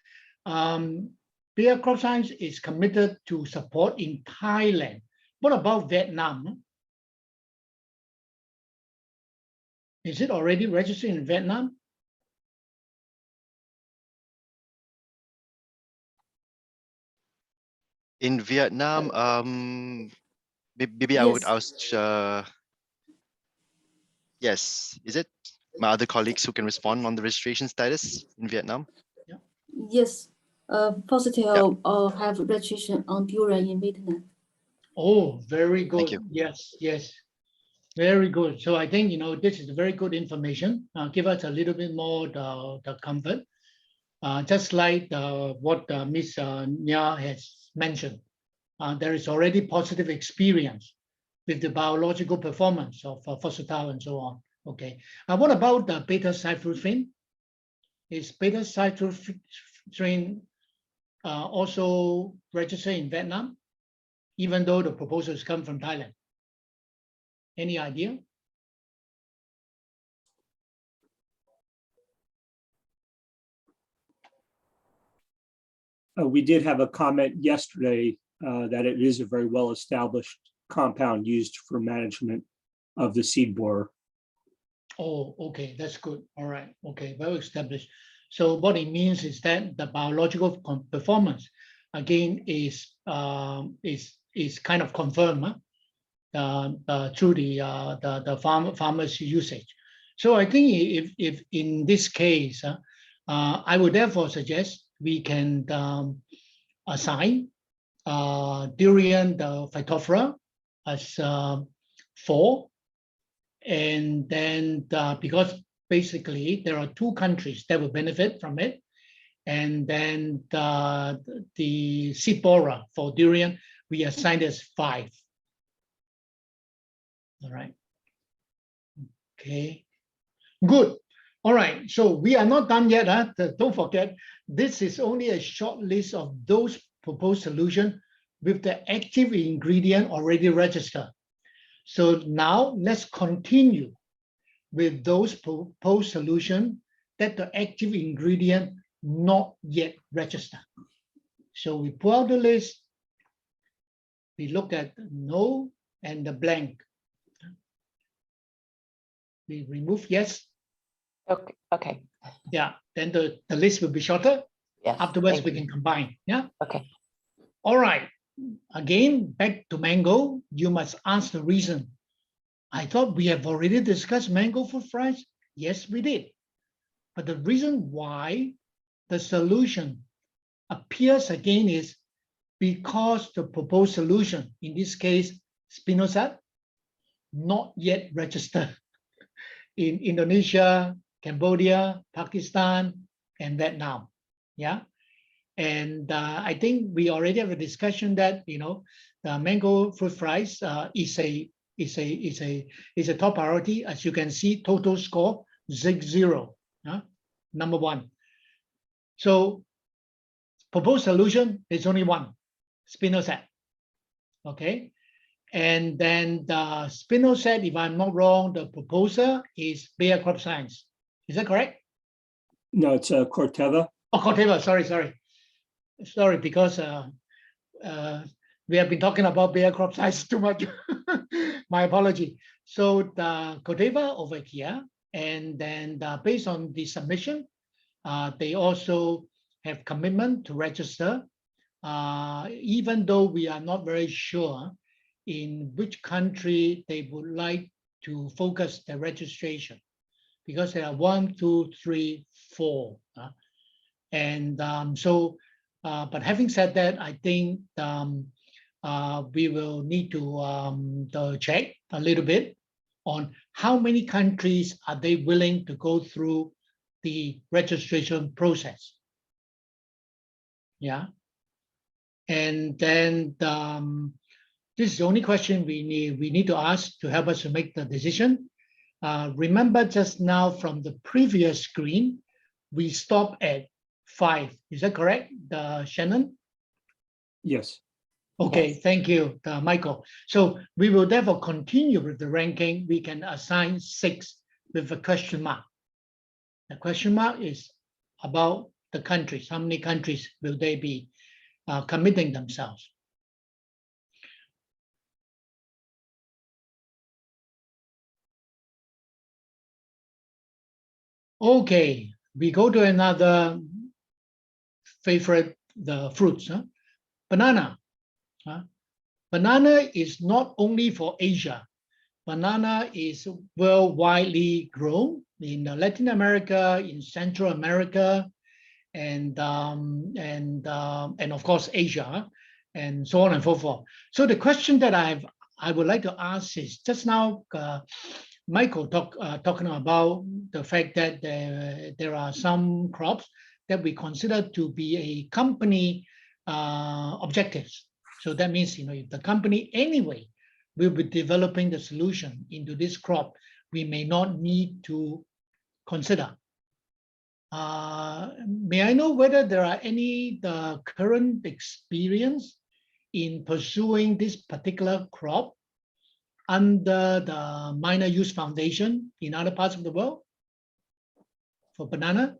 Bayer Crop Science is committed to support in Thailand. What about Vietnam? Is it already registered in Vietnam? In Vietnam, maybe I would Yes. ask, yes, is it my other colleagues who can respond on the registration status in Vietnam? Yes, positive Yeah. have registration on durian in Vietnam. Oh, very Thank good. you. Yes, yes. Very good. So I think, this is very good information. Give us a little bit more the comfort. Just like what Ms. Nya has mentioned, there is already positive experience with the biological performance of phosphatide and so on. Okay. What about the beta-cyclophane? Is beta-cyclophane also registered in Vietnam, even though the proposals come from Thailand? Any idea? We did have a comment yesterday that it is a very well-established compound used for management of the seed borer. Oh, okay, that's good. All right, okay, well established. So what it means is that the biological performance again is kind of confirmed through the farmers' usage. So I think if in this case, I would therefore suggest we can assign durian the Phytophthora as 4. And then because basically there are 2 countries that will benefit from it. And then the seed borer for durian, we assigned as 5. All right. Okay. Good. All right. So we are not done yet. Don't forget, this is only a short list of those proposed solutions with the active ingredient already registered. So now let's continue with those proposed solutions that the active ingredient not yet registered. So we pull out the list, we look at no and the blank. We remove yes. Okay, okay, Yeah, then the list will be shorter. yes. Afterwards, thank we you. can combine. Yeah. Okay, All right. Again, back to mango. You must ask the reason. I thought we have already discussed mango fruit flies. Yes, we did. But the reason why the solution appears again is because the proposed solution, in this case, spinosad, not yet registered in Indonesia, Cambodia, Pakistan, and Vietnam. Yeah. And I think we already have a discussion that the mango fruit flies is a top priority. As you can see, total score 0, number 1. So proposed solution is only one, spinosad. Okay, and then the spinosad, if I'm not wrong, the proposer is Bayer Crop Science. Is that correct? No, it's Corteva. Oh, Corteva. Sorry, because we have been talking about Bayer Crop Science too much. My apology. So the Corteva over here, and then based on the submission, they also have commitment to register, even though we are not very sure in which country they would like to focus their registration, because there are 1, 2, 3, 4. And but having said that, I think we will need to check a little bit on how many countries are they willing to go through the registration process. Yeah. And then this is the only question we need to ask to help us to make the decision. Remember just now from the previous screen, we stopped at 5. Is that correct, Shannon? Yes. Okay, Yes. thank you, Michael. So we will therefore continue with the ranking. We can assign 6 with a question mark. The question mark is about the countries. How many countries will they be committing themselves? Okay, we go to another favorite, the fruits. Banana. Banana is not only for Asia. Banana is worldwide grown in Latin America, in Central America, and of course Asia, and so on and so forth. So the question that I would like to ask is, just now Michael talking about the fact that there are some crops that we consider to be a company objectives. So that means, if the company anyway will be developing the solution into this crop, we may not need to consider. May I know whether there are any current experience in pursuing this particular crop under the Minor Use Foundation in other parts of the world for banana?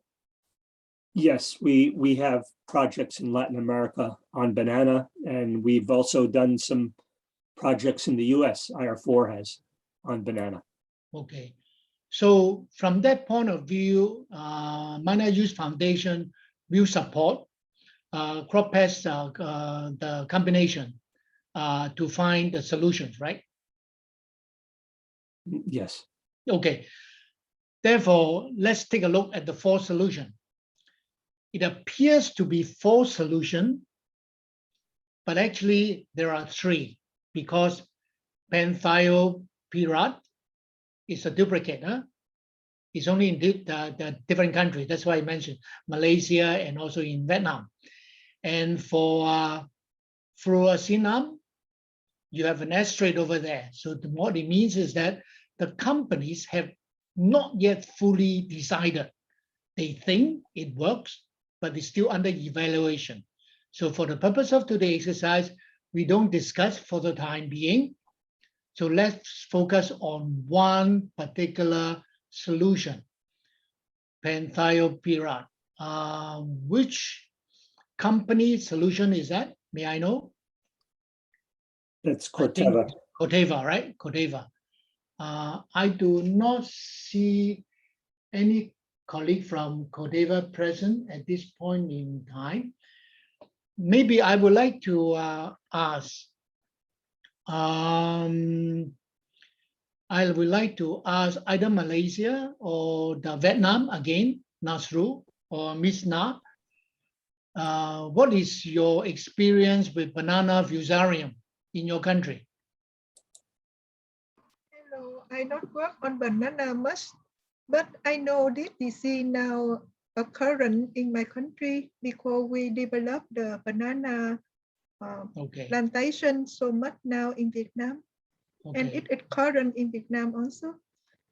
Yes, we have projects in Latin America on banana, and we've also done some projects in the US, IR4 has, on banana. Okay. So from that point of view, Minor Use Foundation will support crop pest the combination to find the solutions, right? Yes. Okay. Therefore, let's take a look at the 4 solution. It appears to be 4 solution, but actually there are 3 because penthiopirat is a duplicate. It's only in the different countries. That's why I mentioned Malaysia and also in Vietnam. And for fluoxetinum, you have an asteroid over there. So what it means is that the companies have not yet fully decided. They think it works, but it's still under evaluation. So for the purpose of today's exercise, we don't discuss for the time being. So let's focus on one particular solution, penthiopirat. Which company solution is that? May I know? That's I think Corteva. Corteva, right? Corteva. I do not see any colleague from Corteva present at this point in time. Maybe I would like to ask. I would like to ask either Malaysia or the Vietnam again, Nasru or Miss Na. What is your experience with banana fusarium in your country? Hello, I don't work on banana much, but I know this disease now occurring in my country because we developed the banana plantation so much now in Vietnam, and it is current in Vietnam also.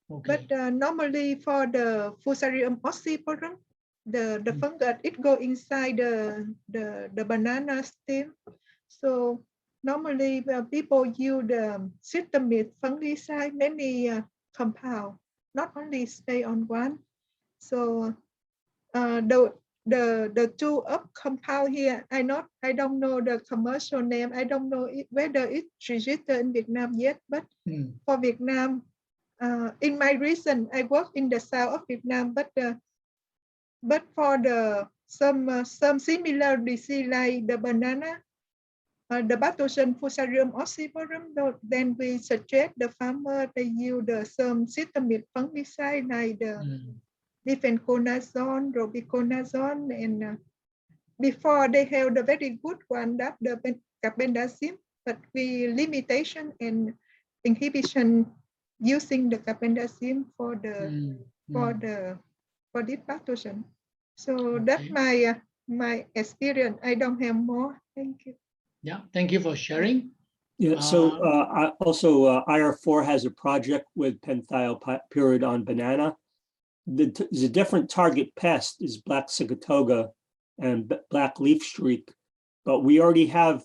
But normally for the Fusarium oxysporum, the fungus, it go inside the banana stem. So normally people use the systemic fungicide, many compound, not only stay on one. So the 2 up compound here, I don't know the commercial name. I don't know whether it's registered in Vietnam yet, but for Vietnam, in my recent, I work in the south of Vietnam, but for the some similar disease like the banana, the pathogen Fusarium oxysporum, then we suggest the farmer they use some systemic fungicide like the difenconazole, robiconazole, and before they have the very good one, that the carbendazim, but we limitation and inhibition using the carbendazim for this pathogen. So that's my experience. I don't have more. Thank you. Yeah, thank you for sharing. Yeah, so also IR4 has a project with penthiopirat on banana. The different target pest is black sigatoga and black leaf streak, but we already have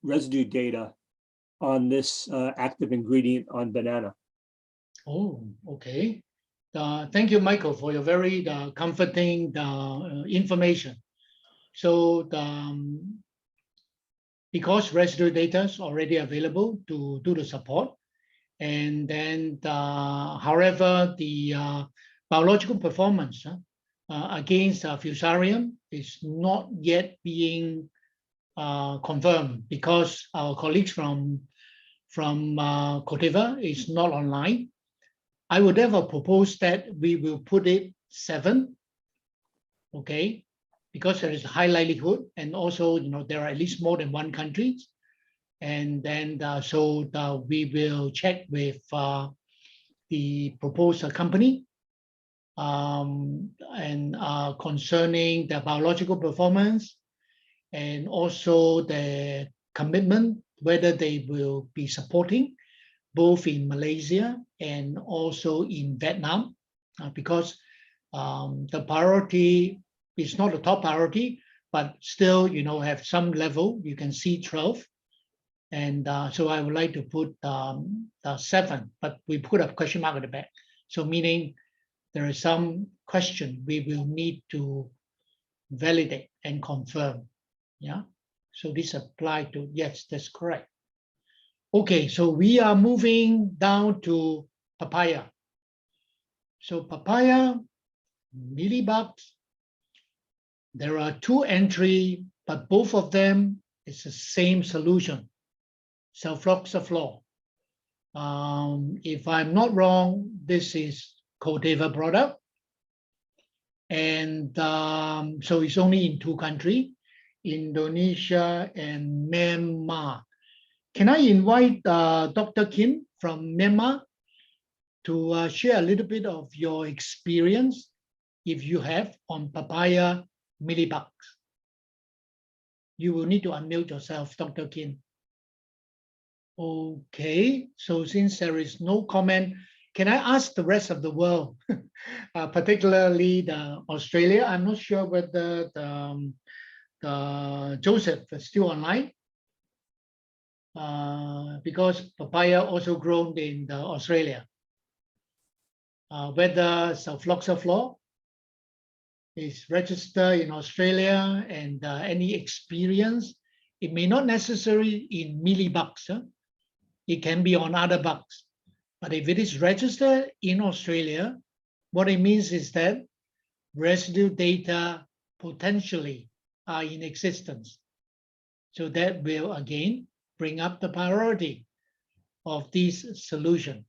residue data on this active ingredient on banana. Oh, okay. Thank you, Michael, for your very comforting information. So because residue data is already available to do the support, and then however the biological performance against fusarium is not yet being confirm because our colleagues from Corteva is not online. I would therefore propose that we will put it 7, okay, because there is a high likelihood, and also there are at least more than one country, and then we will check with the proposed company and concerning the biological performance and also the commitment, whether they will be supporting both in Malaysia and also in Vietnam, because the priority is not the top priority, but still, have some level. You can see 12. And so I would like to put 7, but we put a question mark at the back. So meaning there is some question we will need to validate and confirm. Yeah. So this apply to, yes, that's correct. Okay, so we are moving down to papaya. So papaya, mealybugs, there are 2 entries, but both of them is the same solution, sulfoxaflor. If I'm not wrong, this is Corteva product. And so it's only in 2 countries, Indonesia and Myanmar. Can I invite Dr. Kim from Myanmar to share a little bit of your experience, if you have, on papaya mealybugs? You will need to unmute yourself, Dr. Kim. Okay, so since there is no comment, can I ask the rest of the world, particularly the Australia? I'm not sure whether the Joseph is still online, because papaya also grown in the Australia. Whether sulfoxaflor is registered in Australia and any experience. It may not necessarily in mealybugs. It can be on other bugs. But if it is registered in Australia, what it means is that residue data potentially are in existence. So that will again bring up the priority of this solution.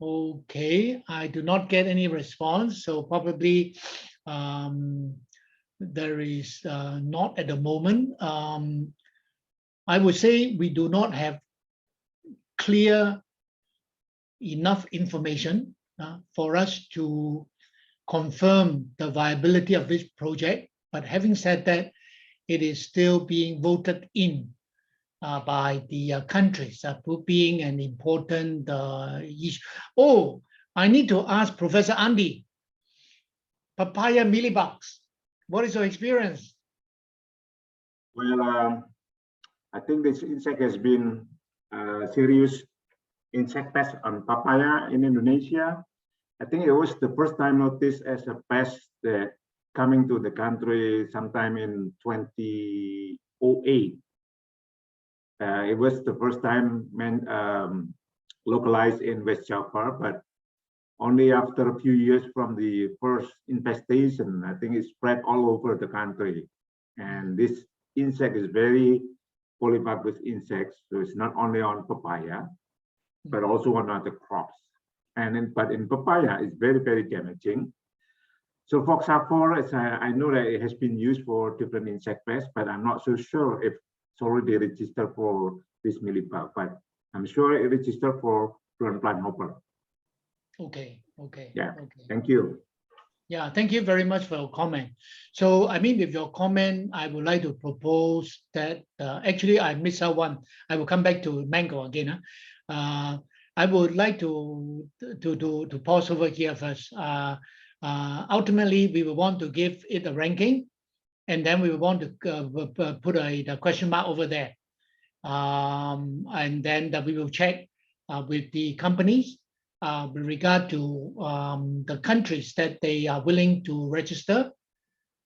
Okay, I do not get any response, so probably there is not at the moment. I would say we do not have clear enough information for us to confirm the viability of this project. But having said that, it is still being voted in by the countries, being an important issue. Oh, I need to ask Professor Andy, papaya mealybugs, what is your experience? Well, I think this insect has been serious insect pest on papaya in Indonesia. I think it was the first time noticed as a pest that coming to the country sometime in 2008. It was the first time localized in West Java, but only after a few years from the first infestation, I think it spread all over the country. And this insect is very polyphagous insect, so it's not only on papaya, but also on other crops. But in papaya, it's very, very damaging. So sulfoxaflor, as I know that it has been used for different insect pests, but I'm not so sure if it's already registered for this mealybug, but I'm sure it registered for plant hopper. Okay, okay. Yeah, okay. Thank you. Yeah, thank you very much for your comment. So, I mean, with your comment, I would like to propose that, actually I missed out one. I will come back to mango again. I would like to pause over here first. Ultimately, we will want to give it a ranking, and then we will want to put a question mark over there. And then we will check with the companies with regard to the countries that they are willing to register,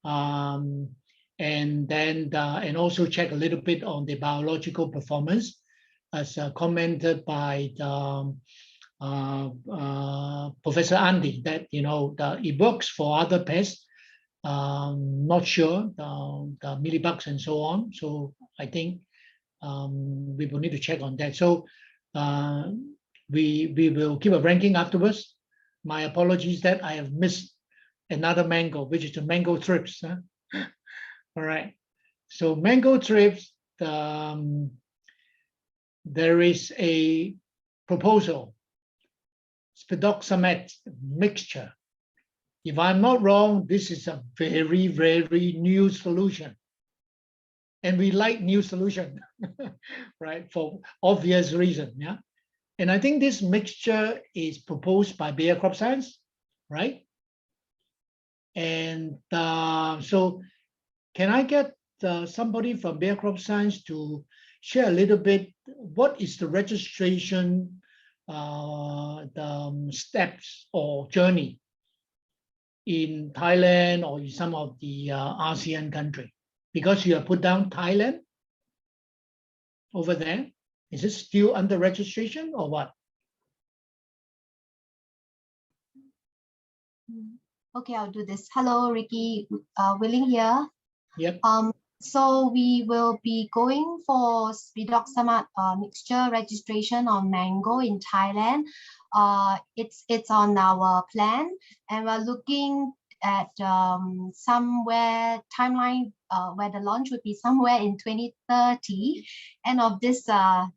and then and also check a little bit on the biological performance, as commented by the, Professor Andy, that it works for other pests, Not sure the millibugs and so on. So I think we will need to check on that. So we will keep a ranking afterwards. My apologies that I have missed another mango, which is the mango thrips. Huh? All right. So mango thrips, there is a proposal, spidoxamate mixture. If I'm not wrong, this is a very, very new solution. And we like new solution, right? For obvious reason, yeah? And I think this mixture is proposed by Bayer Crop Science, right? And so can I get somebody from Bayer Crop Science to share a little bit, what is the registration, the steps or journey in Thailand or in some of the ASEAN country? Because you have put down Thailand over there. Is it still under registration or what? Okay, I'll do this. Hello, Ricky. Willing here. Yep. So we will be going for spidoxamate mixture registration on mango in Thailand. It's on our plan, and we're looking at somewhere timeline where the launch would be somewhere in 2030, end of this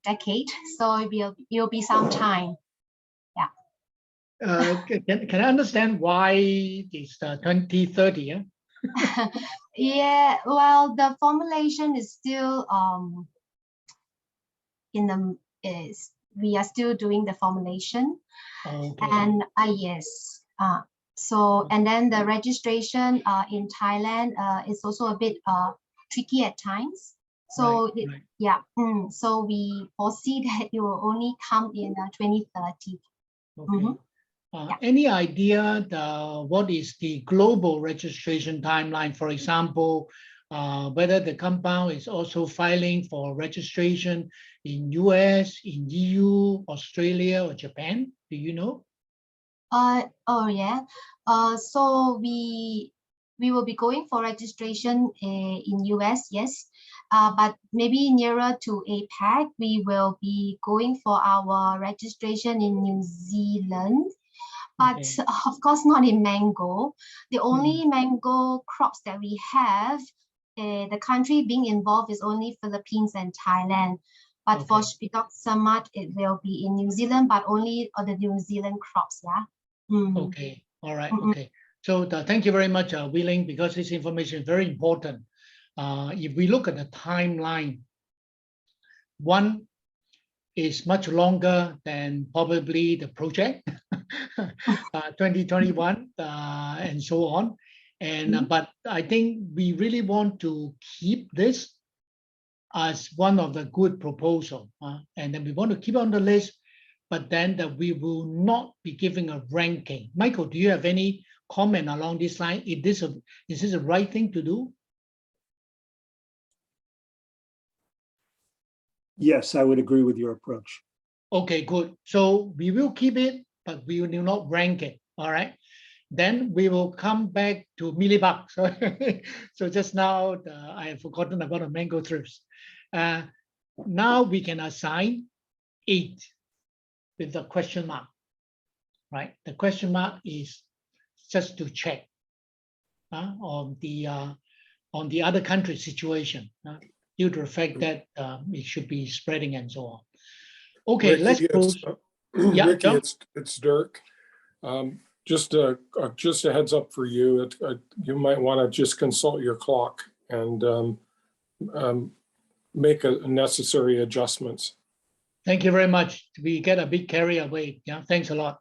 decade. So it'll be some time. Can I understand why it's 2030? Yeah? Yeah, well, the formulation is still we are still doing the formulation. Okay. And yes, so and then the registration in Thailand is also a bit tricky at times. So right. Yeah, so we foresee that it will only come in 2030. Okay. Any idea what is the global registration timeline? For example, whether the compound is also filing for registration in US, in EU, Australia, or Japan? Do you know? Oh yeah. So we will be going for registration in US, yes. But maybe nearer to APAC, we will be going for our registration in New Zealand. But of course, not in mango. The only mango crops that we have, the country being involved is only Philippines and Thailand. But for spidoxamate, it will be in New Zealand, but only on the New Zealand crops, yeah. Okay, all right, okay. So thank you very much, Wheeling, because this information is very important. If we look at the timeline, one is much longer than probably the project, 2021 and so on. And but I think we really want to keep this as one of the good proposal, and then we want to keep on the list, but then that we will not be giving a ranking. Michael, do you have any comment along this line? Is this the right thing to do? Yes, I would agree with your approach. Okay, good. So we will keep it, but we will not rank it. All right. Then we will come back to millibugs. So just now I have forgotten about the mango thrips. Now we can assign 8 with the question mark, right? The question mark is just to check on the other country situation due to the fact that it should be spreading and so on. Okay, Ricky, let's close. Yeah, Ricky, it's Dirk. Just a heads up for you. You might want to just consult your clock and make necessary adjustments. Thank you very much. We get a bit carried away. Yeah, thanks a lot.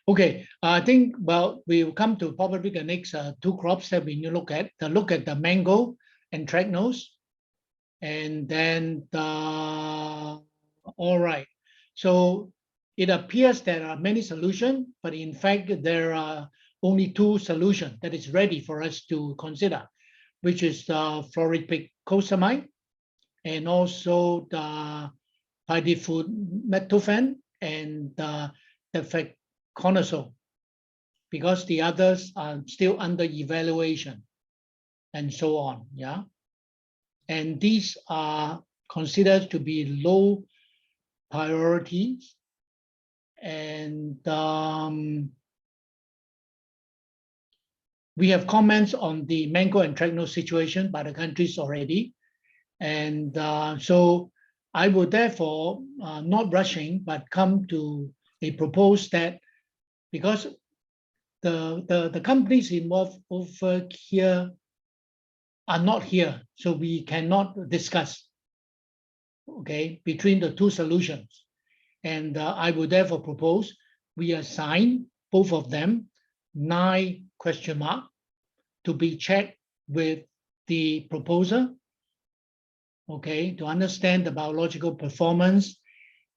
Okay, I think, well, we'll come to probably the next 2 crops that we need to look at. Look at the mango and anthracnose. And then all right. So it appears there are many solutions, but in fact, there are only 2 solutions that is ready for us to consider, which is fluoropicosamide and also the pidiflumethofen and the fexconazole. because the others are still under evaluation and so on, yeah? And these are considered to be low priorities. And we have comments on the mango and anthracnose situation by the countries already. And so I will therefore, not rushing, but come to a proposal that, because the companies involved over here are not here, so we cannot discuss, okay, between the two solutions. And I would therefore propose we assign both of them 9 question mark to be checked with the proposer, okay, to understand the biological performance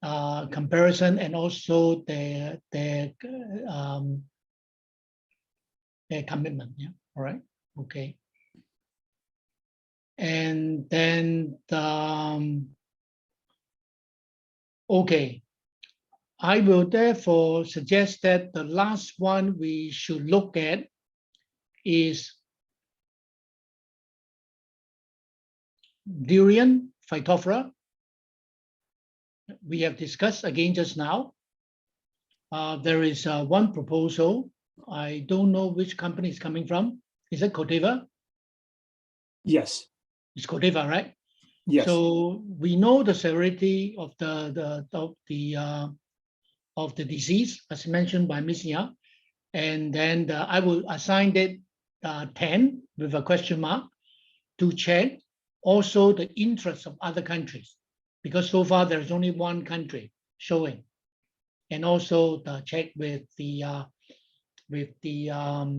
comparison, and also their commitment. Yeah, all right, okay. And then okay, I will therefore suggest that the last one we should look at is durian Phytophthora. We have discussed again just now. There is one proposal. I don't know which company it's coming from. Is it Corteva? Yes. It's Corteva, right? Yes. So we know the severity of the disease, as mentioned by Ms. Yang, and then I will assign it 10 with a question mark to check also the interests of other countries, because so far there's only one country showing, and also the check with the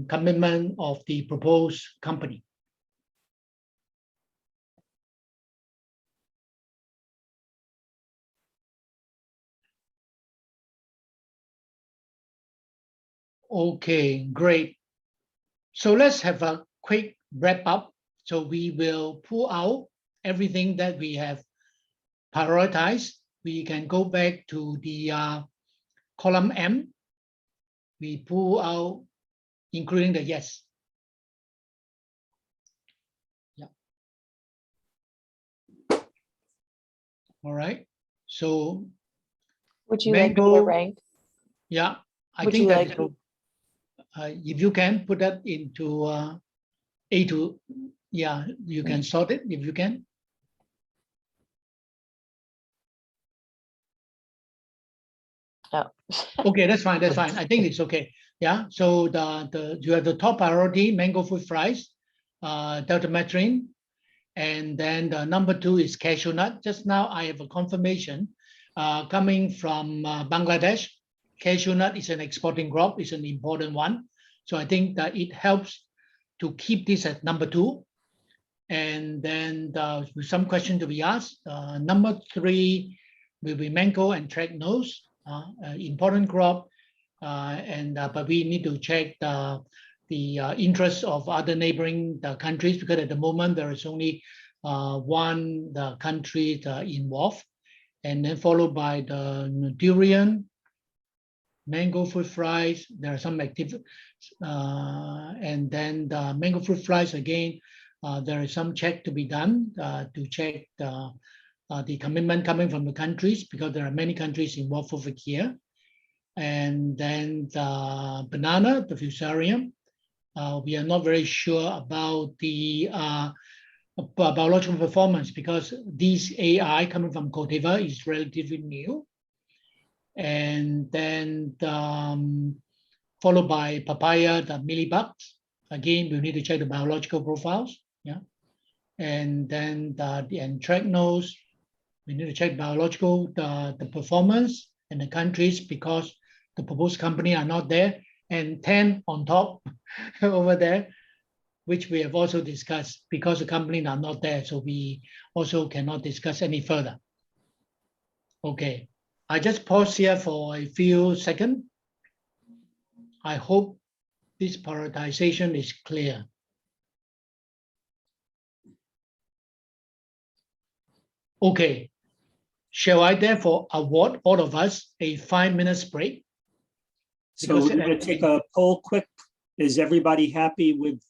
commitment of the proposed company. Okay, great. So let's have a quick wrap up. So we will pull out everything that we have prioritized. We can go back to the column M. We pull out, including the yes. Yeah. All right. So Would you like mango, the rank? yeah, I Would think you that like- if you can put that into A to, yeah, you can sort it if you can. Oh. Okay, that's fine. That's fine. I think it's okay. Yeah. So you have the top priority, mango fruit flies, deltamethrin, and then the number 2 is cashew nut. Just now I have a confirmation coming from Bangladesh. Cashew nut is an exporting crop. It's an important one. So I think that it helps to keep this at number 2. And then with some question to be asked, number 3 will be mango and anthracnose, important crop, but we need to check the interests of other neighboring countries, because at the moment there is only one country involved, and then followed by the durian, mango fruit flies. There are some active, and then the mango fruit flies again. There is some check to be done to check the commitment coming from the countries, because there are many countries involved over here. And then the banana, the fusarium, we are not very sure about the biological performance, because this AI coming from Corteva is relatively new. And then followed by papaya, the mealybugs. Again, we need to check the biological profiles. Yeah. And then the anthracnose, we need to check biological, the performance and the countries, because the proposed company are not there. And 10 on top over there, which we have also discussed, because the company are not there. So we also cannot discuss any further. Okay, I just pause here for a few seconds. I hope this prioritization is clear. Okay, shall I therefore award all of us a 5 minutes break? So Because we're going to take a poll quick. Is everybody happy with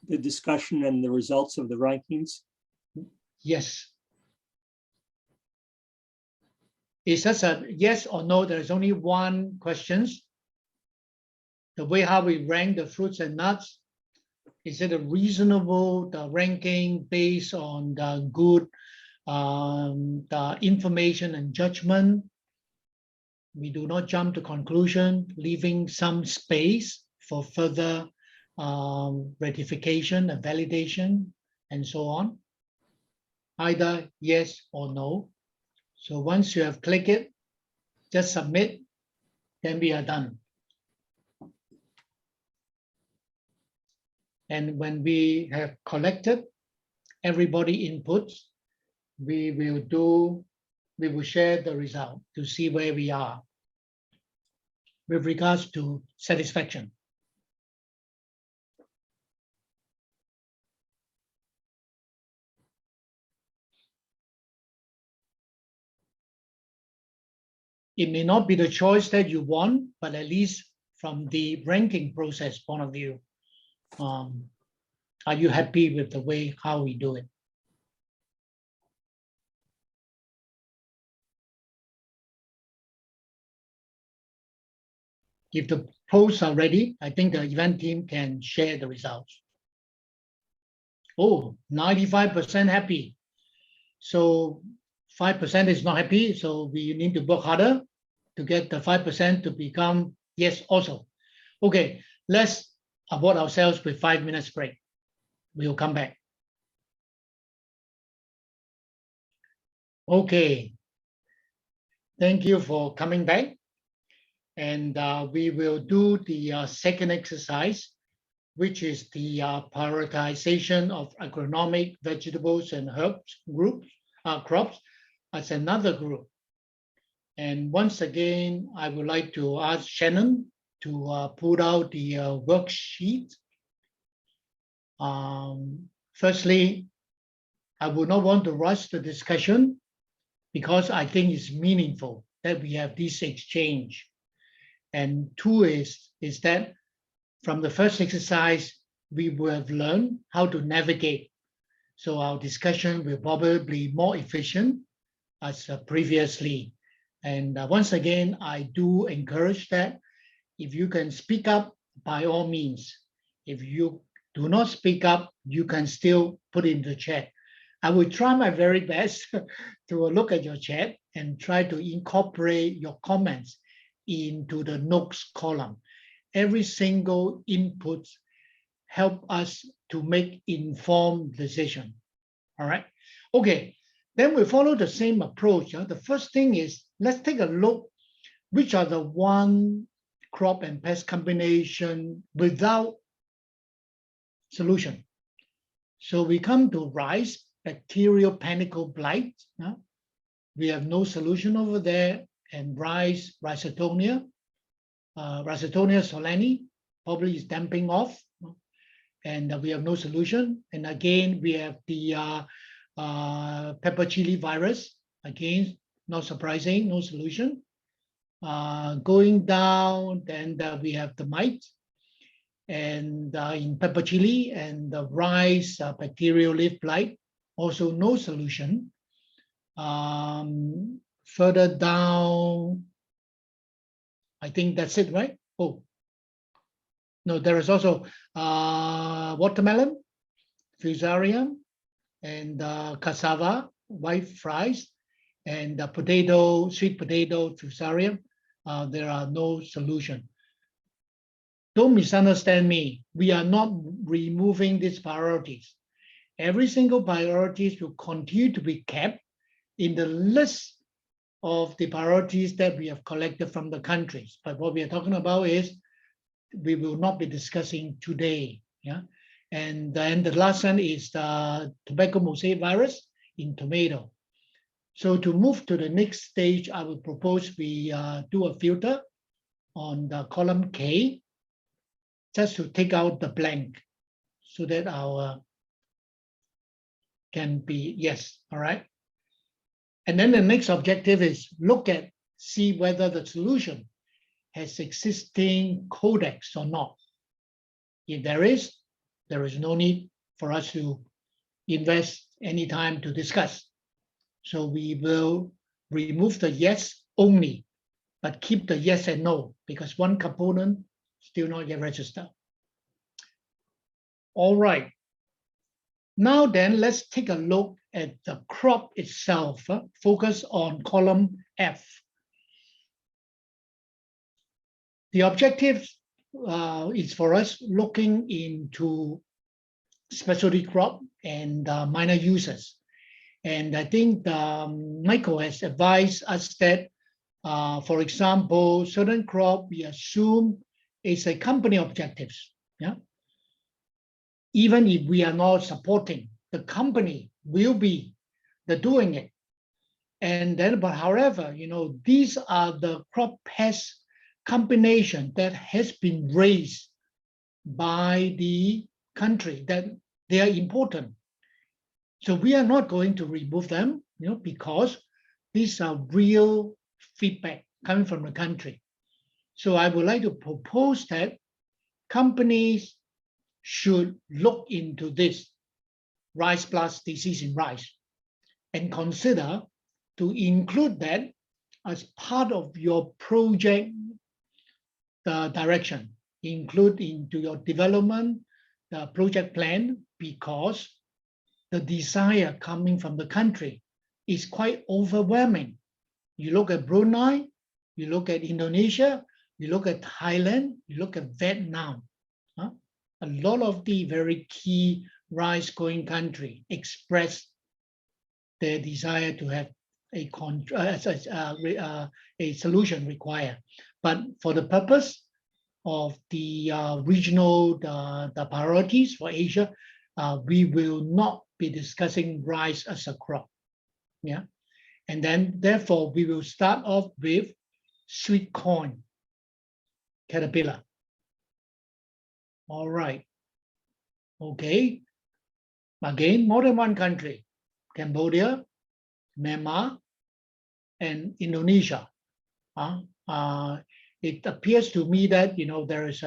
the discussion and the results of the rankings? yes. It's just a yes or no. There's only one questions. The way how we rank the fruits and nuts, is it a reasonable ranking based on the good the information and judgment? We do not jump to conclusion, leaving some space for further ratification and validation and so on. Either yes or no. So once you have clicked it, just submit, then we are done. And when we have collected everybody inputs, we will share the result to see where we are with regards to satisfaction. It may not be the choice that you want, but at least from the ranking process point of view, are you happy with the way how we do it? If the polls are ready, I think the event team can share the results. Oh, 95% happy. So 5% is not happy. So we need to work harder to get the 5% to become yes also. Okay, let's abort ourselves with 5 minutes break. We'll come back. Okay. Thank you for coming back. And we will do the second exercise, which is the prioritization of agronomic vegetables and herbs groups, crops as another group. And once again, I would like to ask Shannon to put out the worksheet. Firstly, I would not want to rush the discussion because I think it's meaningful that we have this exchange. And two is that from the first exercise, we will have learned how to navigate. So our discussion will probably be more efficient as previously. And once again, I do encourage that if you can speak up, by all means. If you do not speak up, you can still put in the chat. I will try my very best to look at your chat and try to incorporate your comments into the notes column. Every single input help us to make informed decision. All right. Okay. Then we follow the same approach. The first thing is, let's take a look which are the one crop and pest combination without solution. So we come to rice, bacterial panicle blight. We have no solution over there. And rice, Rhizotonia solani, probably is damping off. And we have no solution. And again, we have the pepper chili virus. Again, not surprising, no solution. Going down, then we have the mite. And in pepper chili and the rice, bacterial leaf blight, also no solution. Further down, I think that's it, right? Oh, no, there is also watermelon, fusarium, and cassava, white flies, and potato, sweet potato, fusarium. There are no solution. Don't misunderstand me. We are not removing these priorities. Every single priorities will continue to be kept in the list of the priorities that we have collected from the countries. But what we are talking about is we will not be discussing today. Yeah. And then the last one is the tobacco mosaic virus in tomato. So to move to the next stage, I will propose we do a filter on the column K, just to take out the blank so that our can be yes, all right? And then the next objective is look at, see whether the solution has existing codex or not. If there is no need for us to invest any time to discuss. So we will remove the yes only, but keep the yes and no, because one component still not yet registered. All right. Now then, let's take a look at the crop itself. Focus on column F. The objective is for us looking into specialty crop and minor users. And I think Michael has advised us that, for example, certain crop we assume is a company objectives. Yeah. Even if we are not supporting, the company will be the doing it. And then, but however, these are the crop pest combination that has been raised by the country, that they are important. So we are not going to remove them, because these are real feedback coming from the country. So I would like to propose that companies should look into this rice blast disease in rice and consider to include that as part of your project direction, include into your development, the project plan, because the desire coming from the country is quite overwhelming. You look at Brunei, you look at Indonesia, you look at Thailand, you look at Vietnam. A lot of the very key rice growing country express their desire to have a solution required. But for the purpose of the regional the priorities for Asia, we will not be discussing rice as a crop. Yeah, and then therefore we will start off with sweet corn caterpillar. All right. Okay. Again, more than one country: Cambodia, Myanmar, and Indonesia. It appears to me that there is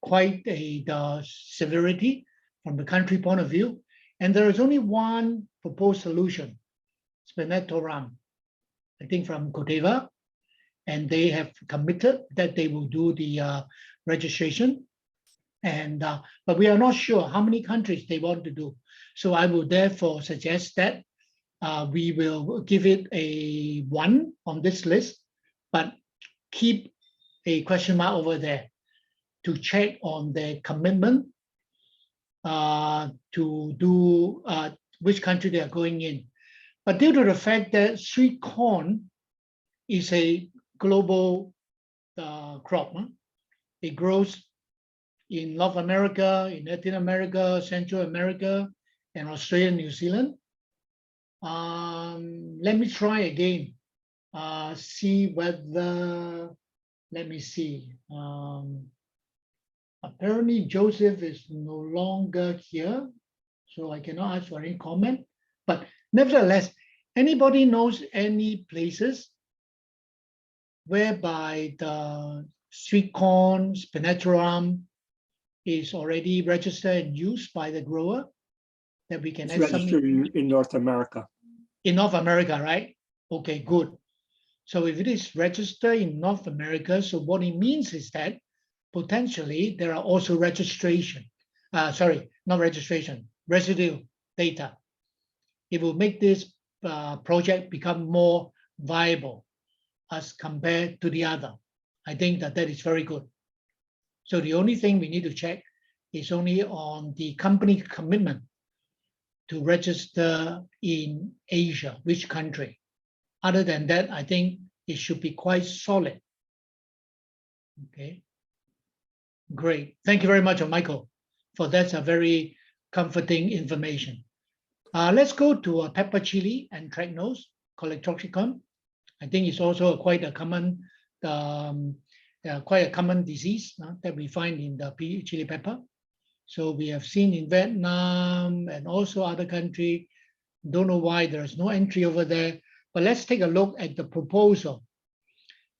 quite a severity from the country point of view, and there is only one proposed solution, spinetoram, I think from Corteva, and they have committed that they will do the registration. And but we are not sure how many countries they want to do. So I will therefore suggest that we will give it a 1 on this list, but keep a question mark over there to check on their commitment to do which country they are going in. But due to the fact that sweet corn is a global crop, it grows in North America, in Latin America, Central America, and Australia, New Zealand. Let me try again. See whether, let me see. Apparently Joseph is no longer here, so I cannot ask for any comment. But nevertheless, anybody knows any places whereby the sweet corn, spinetoram, is already registered and used by the grower, that we can It's add something registered in North America. in North America, right? Okay, good. So if it is registered in North America, so what it means is that potentially there are also registration, not registration, residue data. It will make this project become more viable as compared to the other. I think that is very good. So the only thing we need to check is only on the company commitment to register in Asia, which country. Other than that, I think it should be quite solid. Okay, great. Thank you very much, Michael, for that's a very comforting information. Let's go to pepper chili and anthracnose, Coleotrichum. I think it's also quite a common disease that we find in the chili pepper. So we have seen in Vietnam and also other countries. Don't know why there's no entry over there, but let's take a look at the proposal.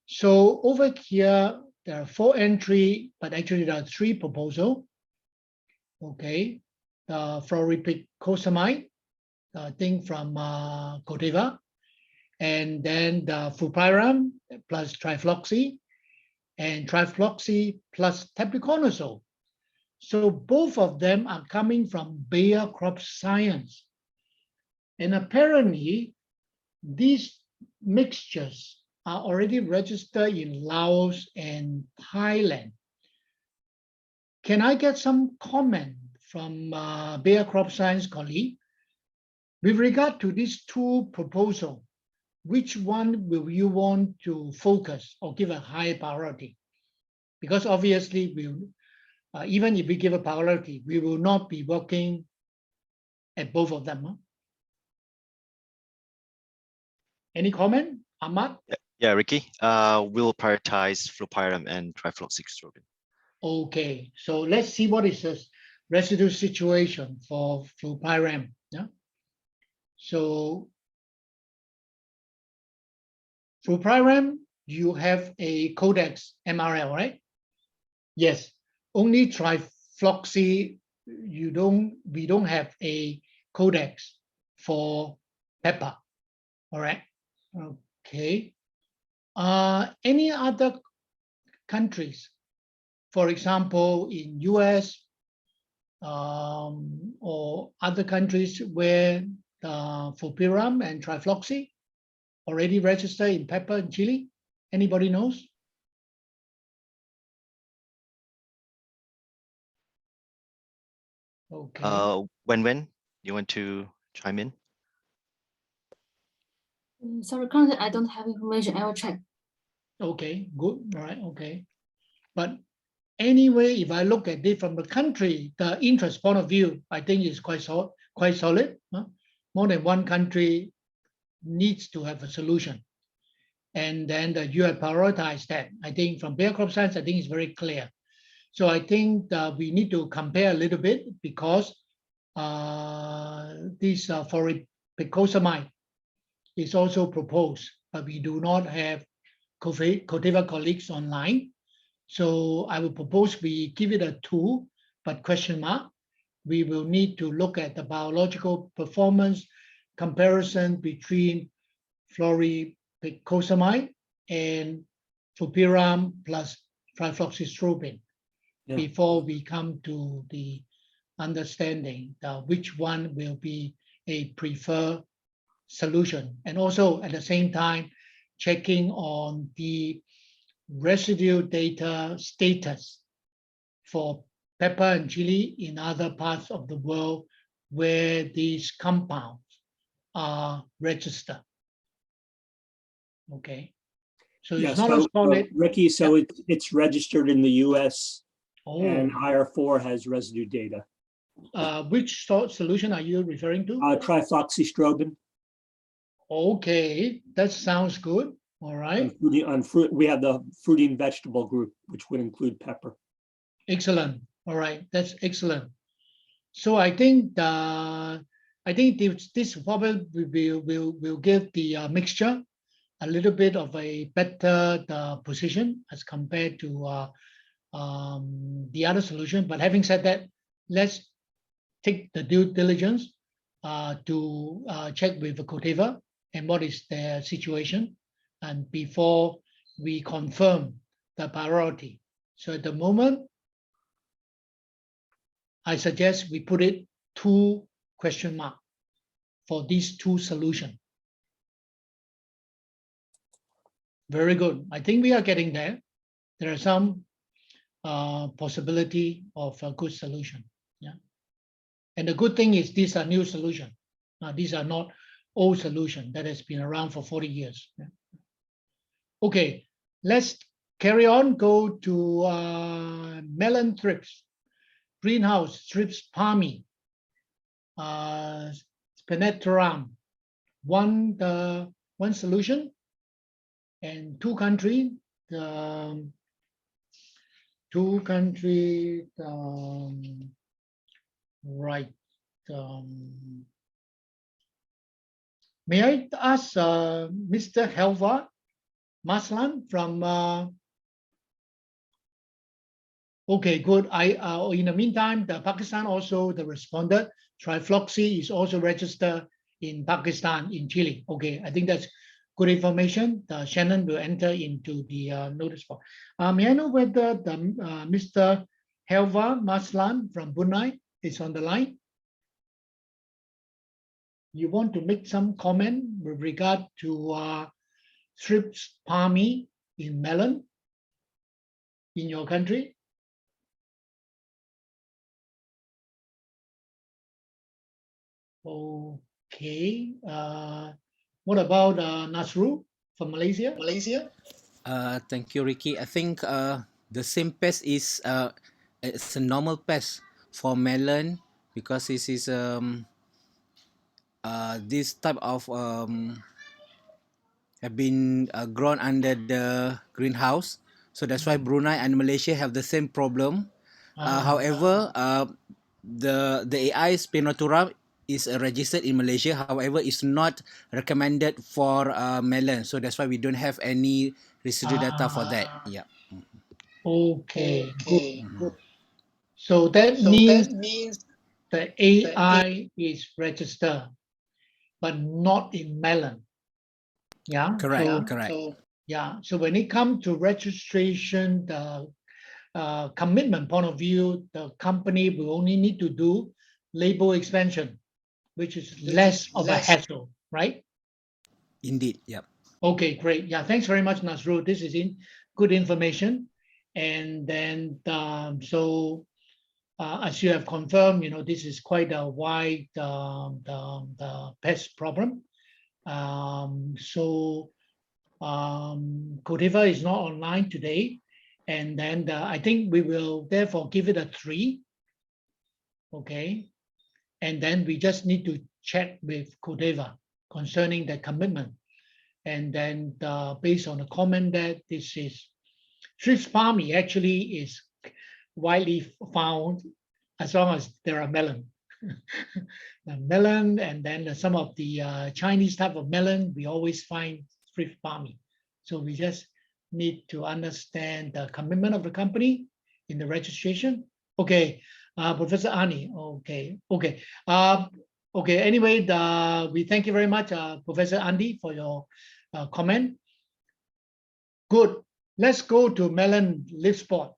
So over here, there are 4 entry, but actually there are 3 proposals. Okay, the fluoropicosamide, I think from Corteva, and then the flupiram plus trifloxy, and trifloxy plus tebuconazole. So both of them are coming from Bayer Crop Science. And apparently, these mixtures are already registered in Laos and Thailand. Can I get some comment from Bayer Crop Science colleague? With regard to these 2 proposals, which one will you want to focus or give a high priority? Because obviously, even if we give a priority, we will not be working at both of them. Huh? Any comment, Ahmad? Yeah, Ricky. We'll prioritize flupiram and trifloxystrobin. Okay, so let's see what is the residue situation for flupiram. Yeah. So flupiram, you have a codex MRL, right? Yes. Only trifloxy, we don't have a codex for pepper. All right. Okay. Any other countries, for example, in US or other countries where flupiram and trifloxy already registered in pepper and chili? Anybody knows? Okay. When you want to chime in? Sorry, currently I don't have information. I will check. Okay, good. All right. Okay. But anyway, if I look at it from the country, the interest point of view, I think is quite solid. Huh? More than one country needs to have a solution. And then you have prioritized that. I think from Bayer Crop Science, I think it's very clear. So I think that we need to compare a little bit because this fluoropicosamide is also proposed, but we do not have Corteva colleagues online. So I will propose we give it a 2, but question mark. We will need to look at the biological performance comparison between fluoropicosamide and flupiram plus trifloxystrobin before we come to the understanding which one will be a preferred solution. And also at the same time, checking on the residue data status for pepper and chili in other parts of the world where these compounds are registered. Okay. So it's not a solid. Ricky, so it's registered in the US and Oh, IR4 has residue data. which solution are you referring to? Trifloxystrobin. Okay, that sounds good. All right. On fruit, we have the fruity and vegetable group, which would include pepper. Excellent. All right, that's excellent. So I think this probably will give the mixture a little bit of a better position as compared to the other solution. But having said that, let's take the due diligence to check with the Corteva and what is their situation, and before we confirm the priority. So at the moment, I suggest we put it 2 question mark for these 2 solutions. Very good. I think we are getting there. There are some possibility of a good solution. Yeah. And the good thing is these are new solutions. These are not old solution that has been around for 40 years. Yeah. Okay, let's carry on. Go to melon thrips, greenhouse thrips palmy, spinetoram. One solution and 2 countries. 2 countries. Right. May I ask Mr. Helva Maslan from Okay, good. In the meantime, the Pakistan also the responded. Trifloxy is also registered in Pakistan, in Chile. Okay, I think that's good information. Shannon will enter into the notice board. May I know whether the Mr. Helva Maslan from Brunei is on the line? You want to make some comment with regard to thrips palmy in melon in your country? Okay. What about Nasru from Malaysia? Thank you, Ricky. I think the same pest is it's a normal pest for melon because this type of have been grown under the greenhouse. So that's why Brunei and Malaysia have the same problem. However, the AI Spinotura is registered in Malaysia. However, it's not recommended for melon. So that's why we don't have any residual data for that. Yeah. Okay, good. So that means the AI is registered, but not in melon. Yeah. Correct. So, Correct. yeah. So when it comes to registration, the commitment point of view, the company will only need to do label expansion, which is less of a hassle, right? Indeed. Yep. Okay, great. Yeah, thanks very much, Nasru. This is good information. And then, as you have confirmed, this is quite a wide the pest problem. Codiva is not online today. And then I think we will therefore give it a 3. Okay. And then we just need to check with Codiva concerning the commitment. And then based on the comment that this is thrips palmy actually is widely found as long as there are melon. The melon and then some of the Chinese type of melon, we always find thrips palmy. So we just need to understand the commitment of the company in the registration. Okay, Professor Ani. Okay. Anyway, we thank you very much, Professor Andy, for your comment. Good. Let's go to melon leaf spot.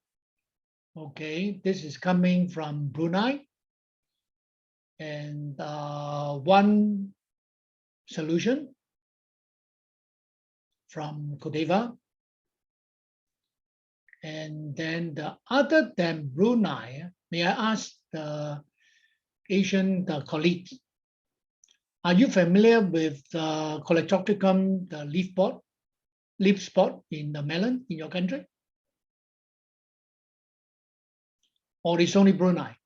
Okay, this is coming from Brunei. And one solution from Codiva. And then other than Brunei, may I ask the Asian colleagues, are you familiar with Cholecocticum, the leaf spot in the melon in your country? Or is only Brunei?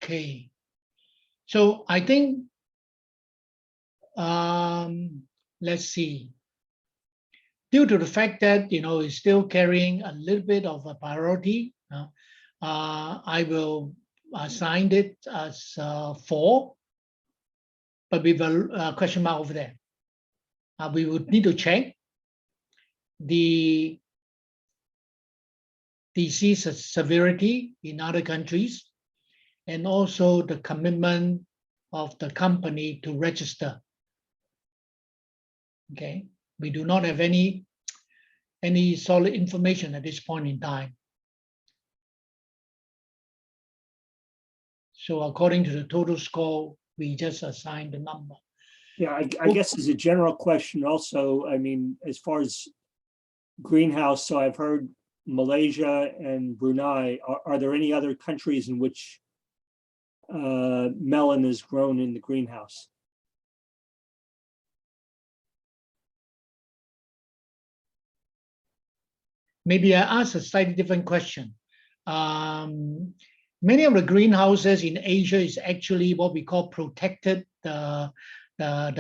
Okay. So I think, let's see. Due to the fact that, it's still carrying a little bit of a priority, I will assign it as 4, but with a question mark over there. We would need to check the disease severity in other countries and also the commitment of the company to register. Okay, we do not have any solid information at this point in time. So according to the total score, we just assign the number. Yeah, I guess as a general question also, I mean, as far as greenhouse, so I've heard Malaysia and Brunei. Are there any other countries in which melon is grown in the greenhouse? Maybe I ask a slightly different question. Many of the greenhouses in Asia is actually what we call protected the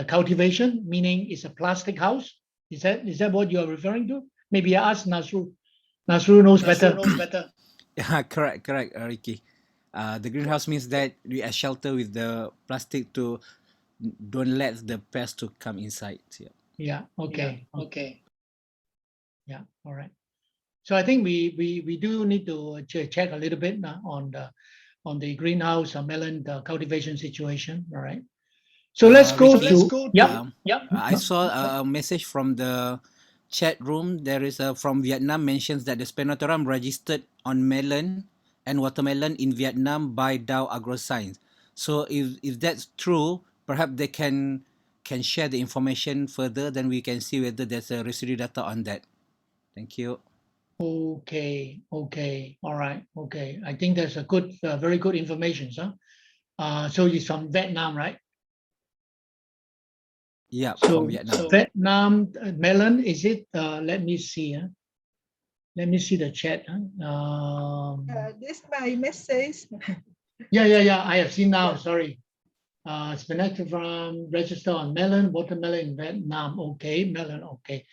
cultivation, meaning it's a plastic house. Is that what you are referring to? Maybe I ask Nasru. Nasru knows better. Yeah, correct, Ricky. The greenhouse means that we are shelter with the plastic to don't let the pest to come inside. Yeah. Yeah. Okay. Okay. Yeah. All right. So I think we do need to check a little bit on the greenhouse melon cultivation situation. All right. So let's go Ricky, to yeah. I saw a message from the chat room. There is a from Vietnam mentions that the Spinotoram registered on melon and watermelon in Vietnam by Dow AgroScience. So if that's true, perhaps they can share the information further, then we can see whether there's a residue data on that. Thank you. Okay. Okay. All right. Okay. I think that's a good, very good information. So it's from Vietnam, right? Yeah, So, from Vietnam. Vietnam melon, is it? Let me see. Let me see the chat. This my message. Yeah. I have seen now. Sorry. Spinactophorum register on melon, watermelon in Vietnam. Okay, melon. Okay,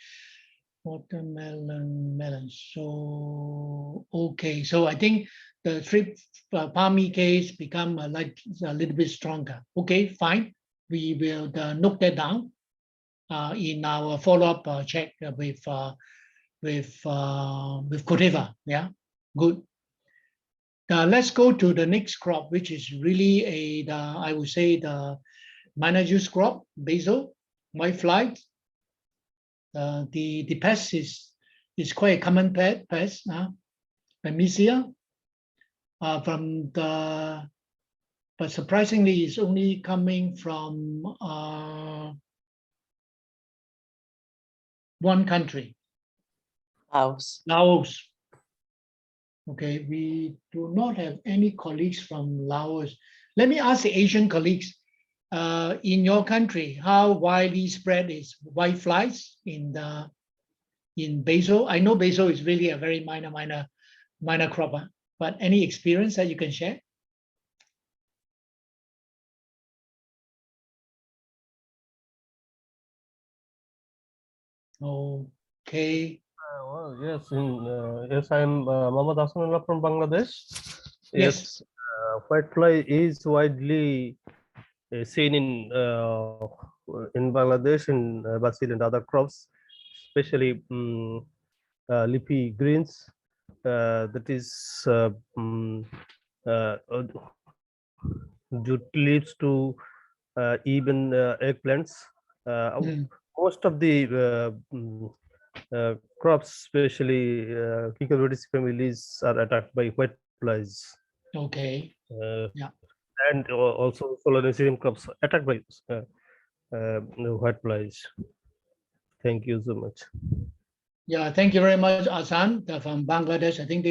watermelon, melon. So okay. So I think the trip palmy case become like a little bit stronger. Okay, fine. We will note that down in our follow-up check with Corteva. Yeah, good. Let's go to the next crop, which is really I would say the minor use crop, basil, whitefly. The pest is quite a common pest, Pamisia. But surprisingly, it's only coming from one country, Laos. Okay, we do not have any colleagues from Laos. Let me ask the Asian colleagues, in your country, how widely spread is whiteflies in basil? I know basil is really a very minor crop, but any experience that you can share? Okay. Well, yes, yes, I'm Mohammad Hasanullah from Bangladesh. Yes. Whitefly is widely seen in Bangladesh, in basil and other crops, especially leafy greens. That is jute leaves to even eggplants. Most of the crops, especially cucurbitaceae families, are attacked by whiteflies. Okay. Yeah. And also Solanaceae crops attacked by whiteflies. Thank you so much. Yeah, thank you very much, Asan, from Bangladesh. I think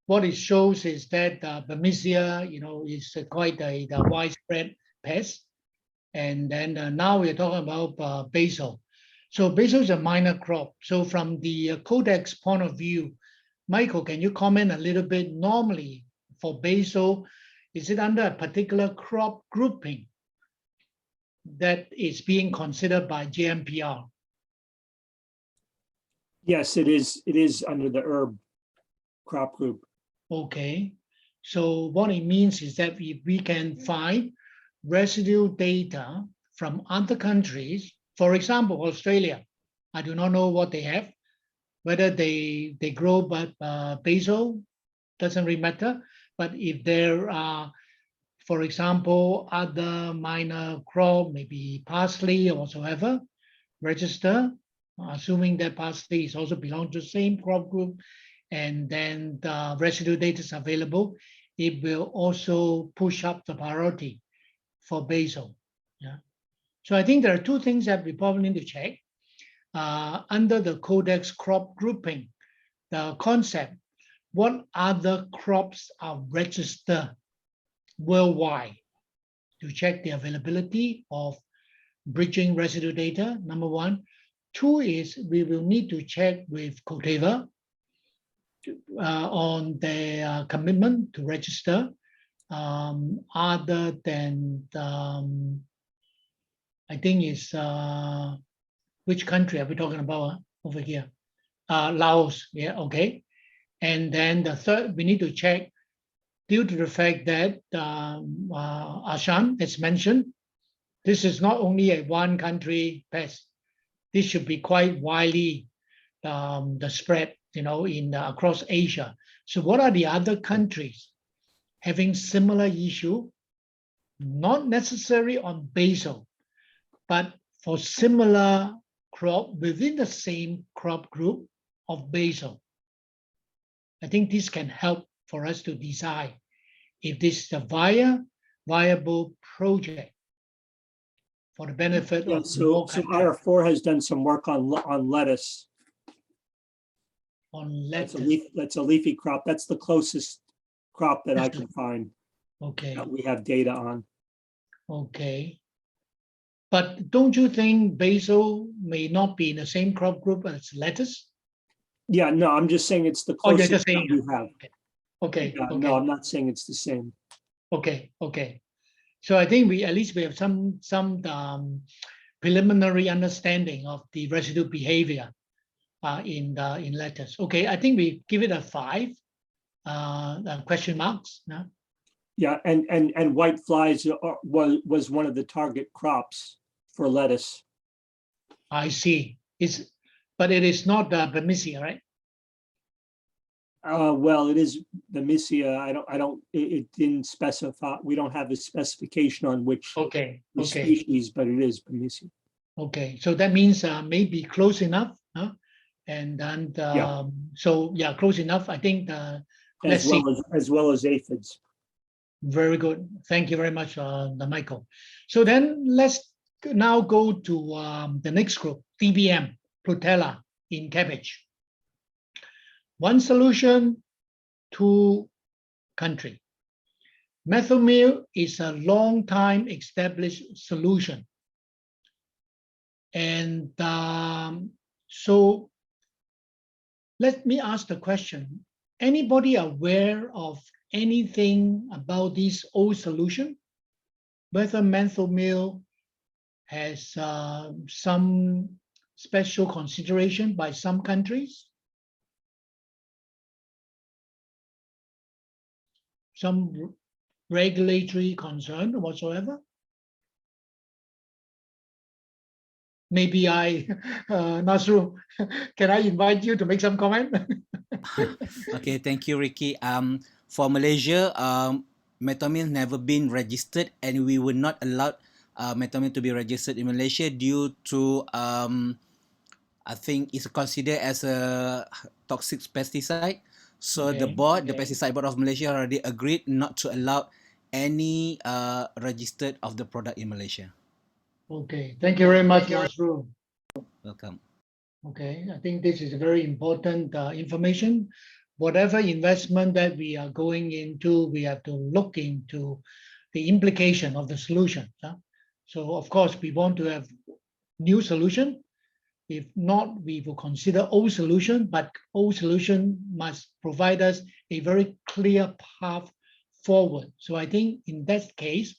what it shows is that Pamisia, is quite a widespread pest. And then now we're talking about basil. So basil is a minor crop. So from the Codex point of view, Michael, can you comment a little bit? Normally for basil, is it under a particular crop grouping that is being considered by JMPR? Yes, it is. It is under the herb crop group. Okay. So what it means is that if we can find residue data from other countries, for example, Australia, I do not know what they have, whether they grow basil, doesn't really matter. But if there are, for example, other minor crop, maybe parsley or whatsoever, register, assuming that parsley is also belong to the same crop group, and then the residue data is available, it will also push up the priority for basil. Yeah. So I think there are two things that we probably need to check. Under the Codex crop grouping, the concept, what other crops are registered worldwide to check the availability of bridging residue data, number one. Two is we will need to check with Corteva on their commitment to register, other than I think is which country are we talking about over here? Laos. Yeah. Okay. And then the third, we need to check due to the fact that Ashan has mentioned, this is not only a one country pest. this should be quite widely the spread, in across Asia. So what are the other countries having similar issue, not necessarily on basil, but for similar crop within the same crop group of basil? I think this can help for us to decide if this is a viable project for the benefit of So more countries. IR4 has done some work on lettuce. On That's lettuce. that's a leafy crop. That's the closest crop that I can find Okay. that we have data on. Okay. But don't you think basil may not be in the same crop group as lettuce? Yeah, no, I'm just saying it's the Oh, you're closest just that saying. we have. Okay. Yeah, Okay. no, I'm not saying it's the same. Okay. Okay. So I think we at least we have some preliminary understanding of the residue behavior in lettuce. Okay, I think we give it a 5 question marks. No? Yeah, and white flies was one of the target crops for lettuce. I see. But it is not Bemisia, right? Well, it is the Bemisia. It didn't specify. We don't have a specification on which species, but it is Bemisia. Okay, so that means maybe close enough, huh? And then so yeah, close enough. I think let's see. As well as aphids. Very good. Thank you very much, Michael. So then let's now go to the next group, TBM, Protella in cabbage. One solution, 2 country. Methomyl is a long time established solution. And so let me ask the question, anybody aware of anything about this old solution? Whether Methomyl has some special consideration by some countries? Some regulatory concern whatsoever? Maybe Nasru, can I invite you to make some comment? Okay, thank you, Ricky. For Malaysia, Methomyl never been registered, and we were not allowed Methomyl to be registered in Malaysia due to I think it's considered as a toxic pesticide. So the pesticide board of Malaysia already agreed not to allow any registered of the product in Malaysia. Okay, thank you very much, Nasru. Welcome. Okay, I think this is very important information. Whatever investment that we are going into, we have to look into the implication of the solution. So of course, we want to have new solution. If not, we will consider old solution, but old solution must provide us a very clear path forward. So I think in that case,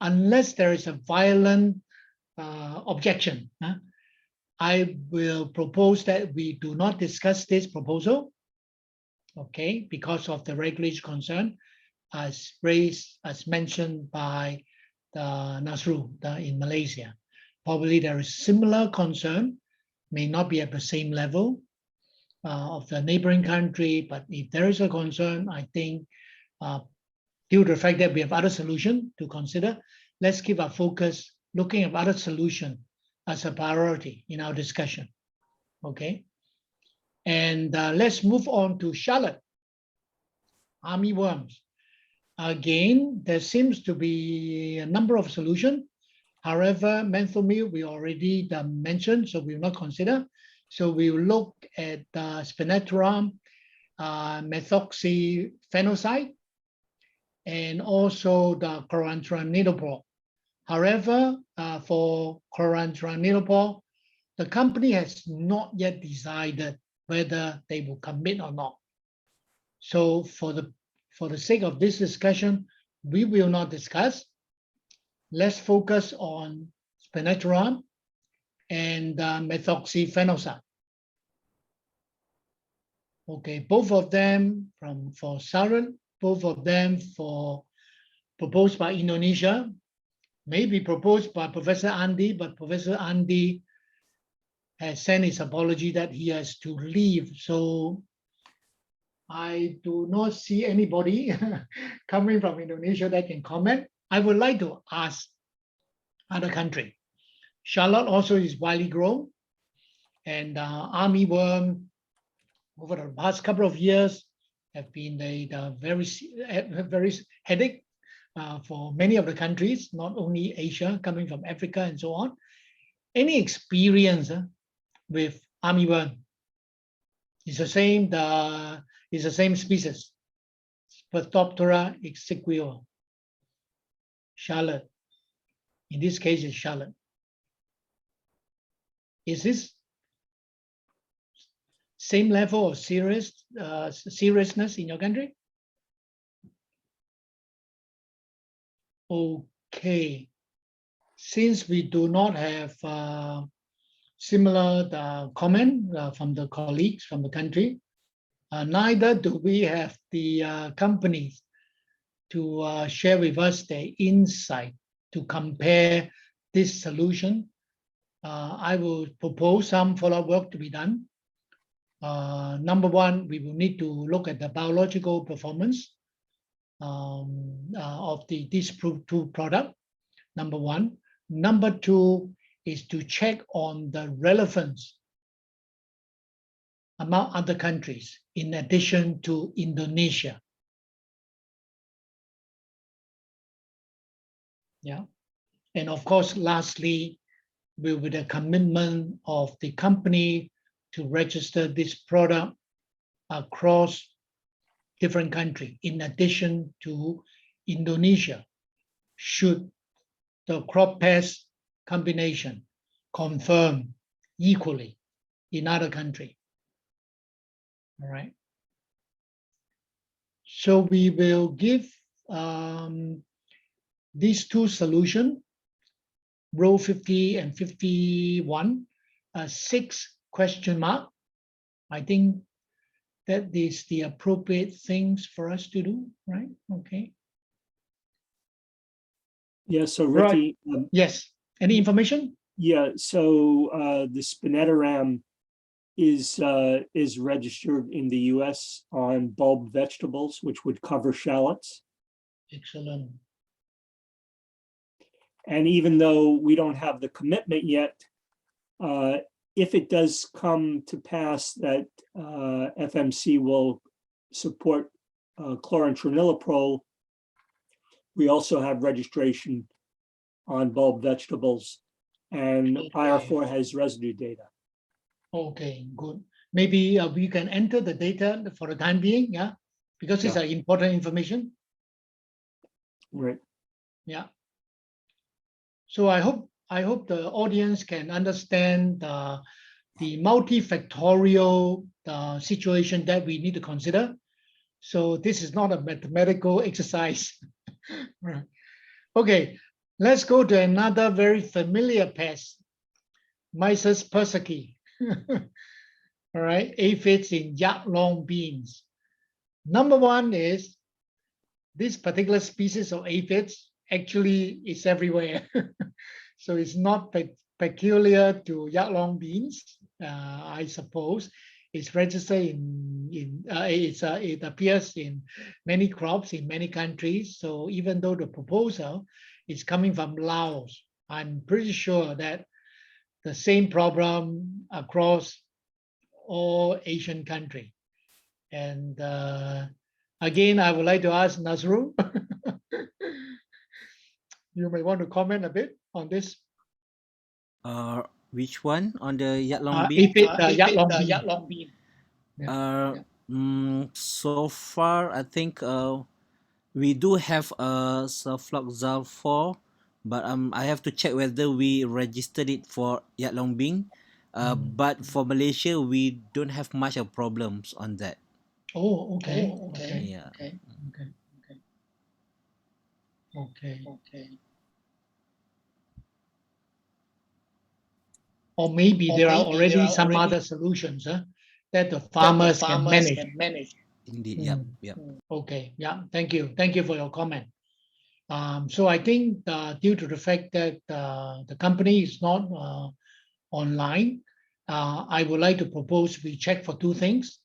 unless there is a violent objection, I will propose that we do not discuss this proposal, okay, because of the regulatory concern as raised, as mentioned by Nasru in Malaysia. Probably there is similar concern, may not be at the same level of the neighboring country, but if there is a concern, I think due to the fact that we have other solutions to consider, let's keep our focus looking at other solutions as a priority in our discussion, okay? And let's move on to Charlotte, armyworms. Again, there seems to be a number of solutions. However, Methomyl we already mentioned, so we will not consider. So we will look at spinetoram, methoxyphenoside, and also the chlorantraniliprole. However, for chlorantraniliprole, the company has not yet decided whether they will commit or not. So for the sake of this discussion, we will not discuss. Let's focus on spinetoram and methoxyphenoside. Okay, both of them for Saran, both of them proposed by Indonesia, may be proposed by Professor Andi, but Professor Andi has sent his apology that he has to leave. So I do not see anybody coming from Indonesia that can comment. I would like to ask other country. Shallot also is widely grown, and armyworm over the past couple of years have been a very headache for many of the countries, not only Asia, coming from Africa and so on. Any experience with armyworm? It's the same species, Sphaeroptera exiguo. Shallot. In this case, it's shallot. Is this same level of seriousness in your country? Okay. Since we do not have similar comment from the colleagues from the country, neither do we have the companies to share with us their insight to compare this solution. I will propose some follow-up work to be done. Number one, we will need to look at the biological performance of this two product, number one. Number two is to check on the relevance among other countries in addition to Indonesia. Yeah. And of course, lastly, with the commitment of the company to register this product across different countries in addition to Indonesia, should the crop pest combination confirm equally in other countries. All right. So we will give these two solutions, row 50 and 51, 6 question mark. I think that is the appropriate things for us to do, right? Okay. Yeah, so Ricky. Right. Yes, any information? Yeah, so the spinetoram is registered in the US on bulb vegetables, which would cover shallots. Excellent. And even though we don't have the commitment yet, if it does come to pass that FMC will support chlorantraniliprole, we also have registration on bulb vegetables, and IR4 has residue data. Okay, good. Maybe we can enter the data for the time being, yeah, because it's important information. Right. Yeah. So I hope the audience can understand the multifactorial situation that we need to consider. So this is not a mathematical exercise. Right. Okay, let's go to another very familiar pest, Mysis persicki. All right, aphids in yak long beans. Number one is this particular species of aphids actually is everywhere. So it's not peculiar to yak long beans, I suppose. It's registered it appears in many crops in many countries. So even though the proposal is coming from Laos, I'm pretty sure that the same problem across all Asian countries. And again, I would like to ask Nazrul. You may want to comment a bit on this. Which one on the yak long bean? Yak long bean. So far, I think we do have a sulfloxacin 4, but I have to check whether we registered it for yak long bean. But for Malaysia, we don't have much of problems on that. Oh, okay. Yeah. Okay. Or maybe there are already some other solutions that the farmers can manage. Indeed, yep. Okay, yeah, thank you for your comment. So I think due to the fact that the company is not online, I would like to propose we check for two things.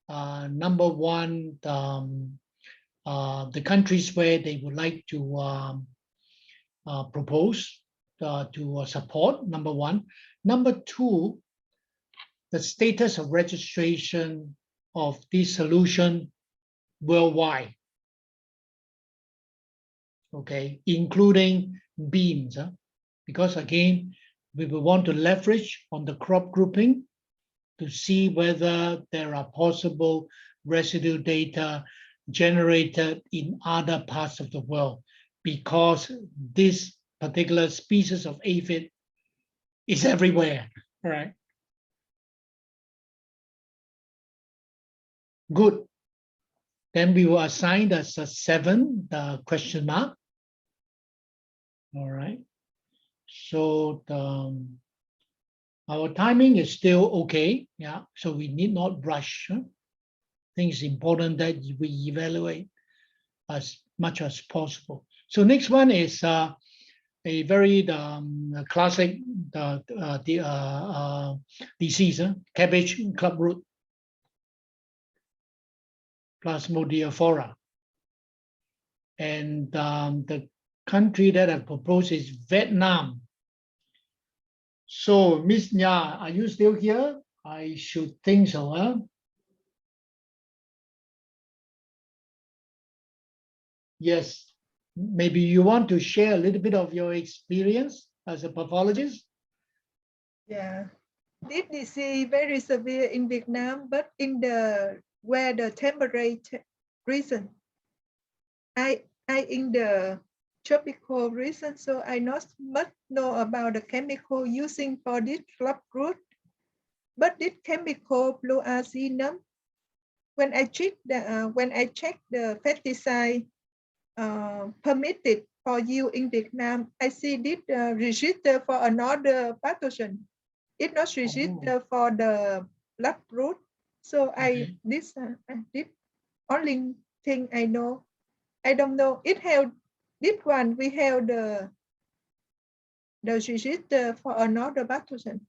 Number one, the countries where they would like to propose to support, number one. Number two, the status of registration of this solution worldwide, okay, including beans, because again, we will want to leverage on the crop grouping to see whether there are possible residue data generated in other parts of the world, because this particular species of aphid is everywhere, right? Good. Then we will assign as a 7 the question mark. All right. So our timing is still okay. Yeah. So we need not rush. I think it's important that we evaluate as much as possible. So next one is a very classic disease, cabbage clubroot plasmodiaphora. And the country that I propose is Vietnam. So Miss Nya, are you still here? I should think so, huh? Yes. Maybe you want to share a little bit of your experience as a pathologist? Yeah. This disease very severe in Vietnam, but in the where the temperature region. I in the tropical region, so I not much know about the chemical using for this clubroot. But this chemical blue arsenum, when I check the pesticide permitted for you in Vietnam, I see this register for another pathogen. It's not registered for the bloodroot. So this only thing I know. I don't know. It have this one. We have the register for another pathogen,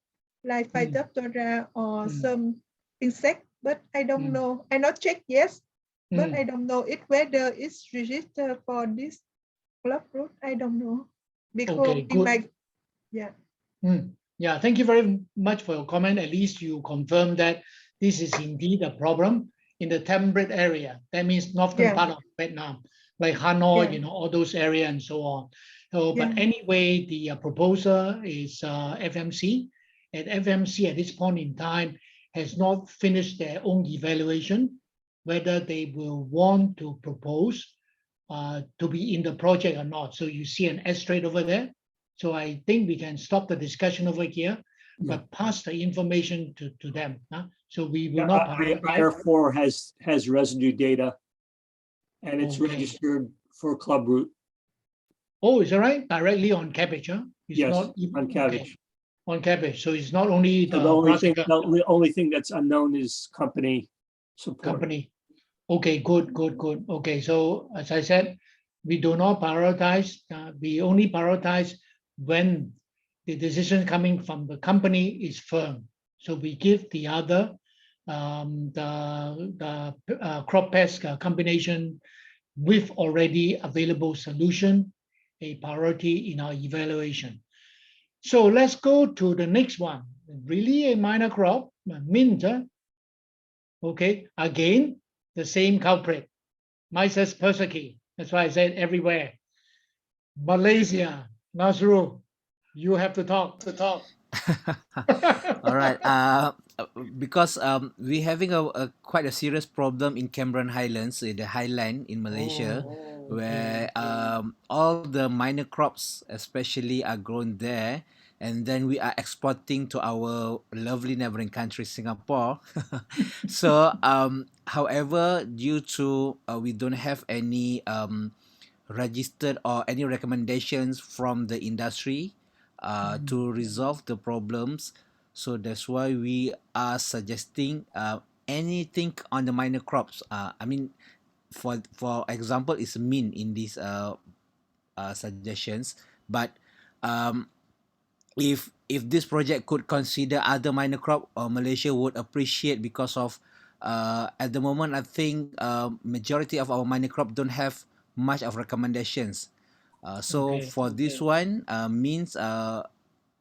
like Phytophthora or some insect. But I don't know. I not check yes, but I don't know it whether it's registered for this bloodroot. I don't know because Okay, good. yeah. Yeah, thank you very much for your comment. At least you confirm that this is indeed a problem in the temperate area. That means northern part of Vietnam, like Hanoi, you know, all those areas and so on. So, but anyway, the proposer is FMC, and FMC at this point in time has not finished their own evaluation, whether they will want to propose to be in the project or not. So you see an asterisk over there. So I think we can stop the discussion over here, but pass the information to them. So we will not prioritize. IR4 has residue data, and it's registered for clubroot. Oh, is that right? Directly on cabbage, huh? It's yes, not on cabbage. Okay. On cabbage. So it's not only the the only thing that's unknown is company support. Company. Okay, good. Okay, so as I said, we do not prioritize. We only prioritize when the decision coming from the company is firm. So we give the other, the crop pest combination with already available solution, a priority in our evaluation. So let's go to the next one. Really a minor crop, mint. Okay, again, the same culprit, Mysis persicki. That's why I said everywhere. Malaysia, Nasru, you have to talk. All right. Because we're having a quite a serious problem in Cameron Highlands, in the highland in Malaysia, where all the minor crops, especially, are grown there, and then we are exporting to our lovely neighboring country, Singapore. So, however, due to we don't have any registered or any recommendations from the industry to resolve the problems. So that's why we are suggesting anything on the minor crops. I mean, for example, is mint in these suggestions. But if if this project could consider other minor crop, Malaysia would appreciate, because of at the moment I think majority of our minor crop don't have much of recommendations. So Okay. for this one means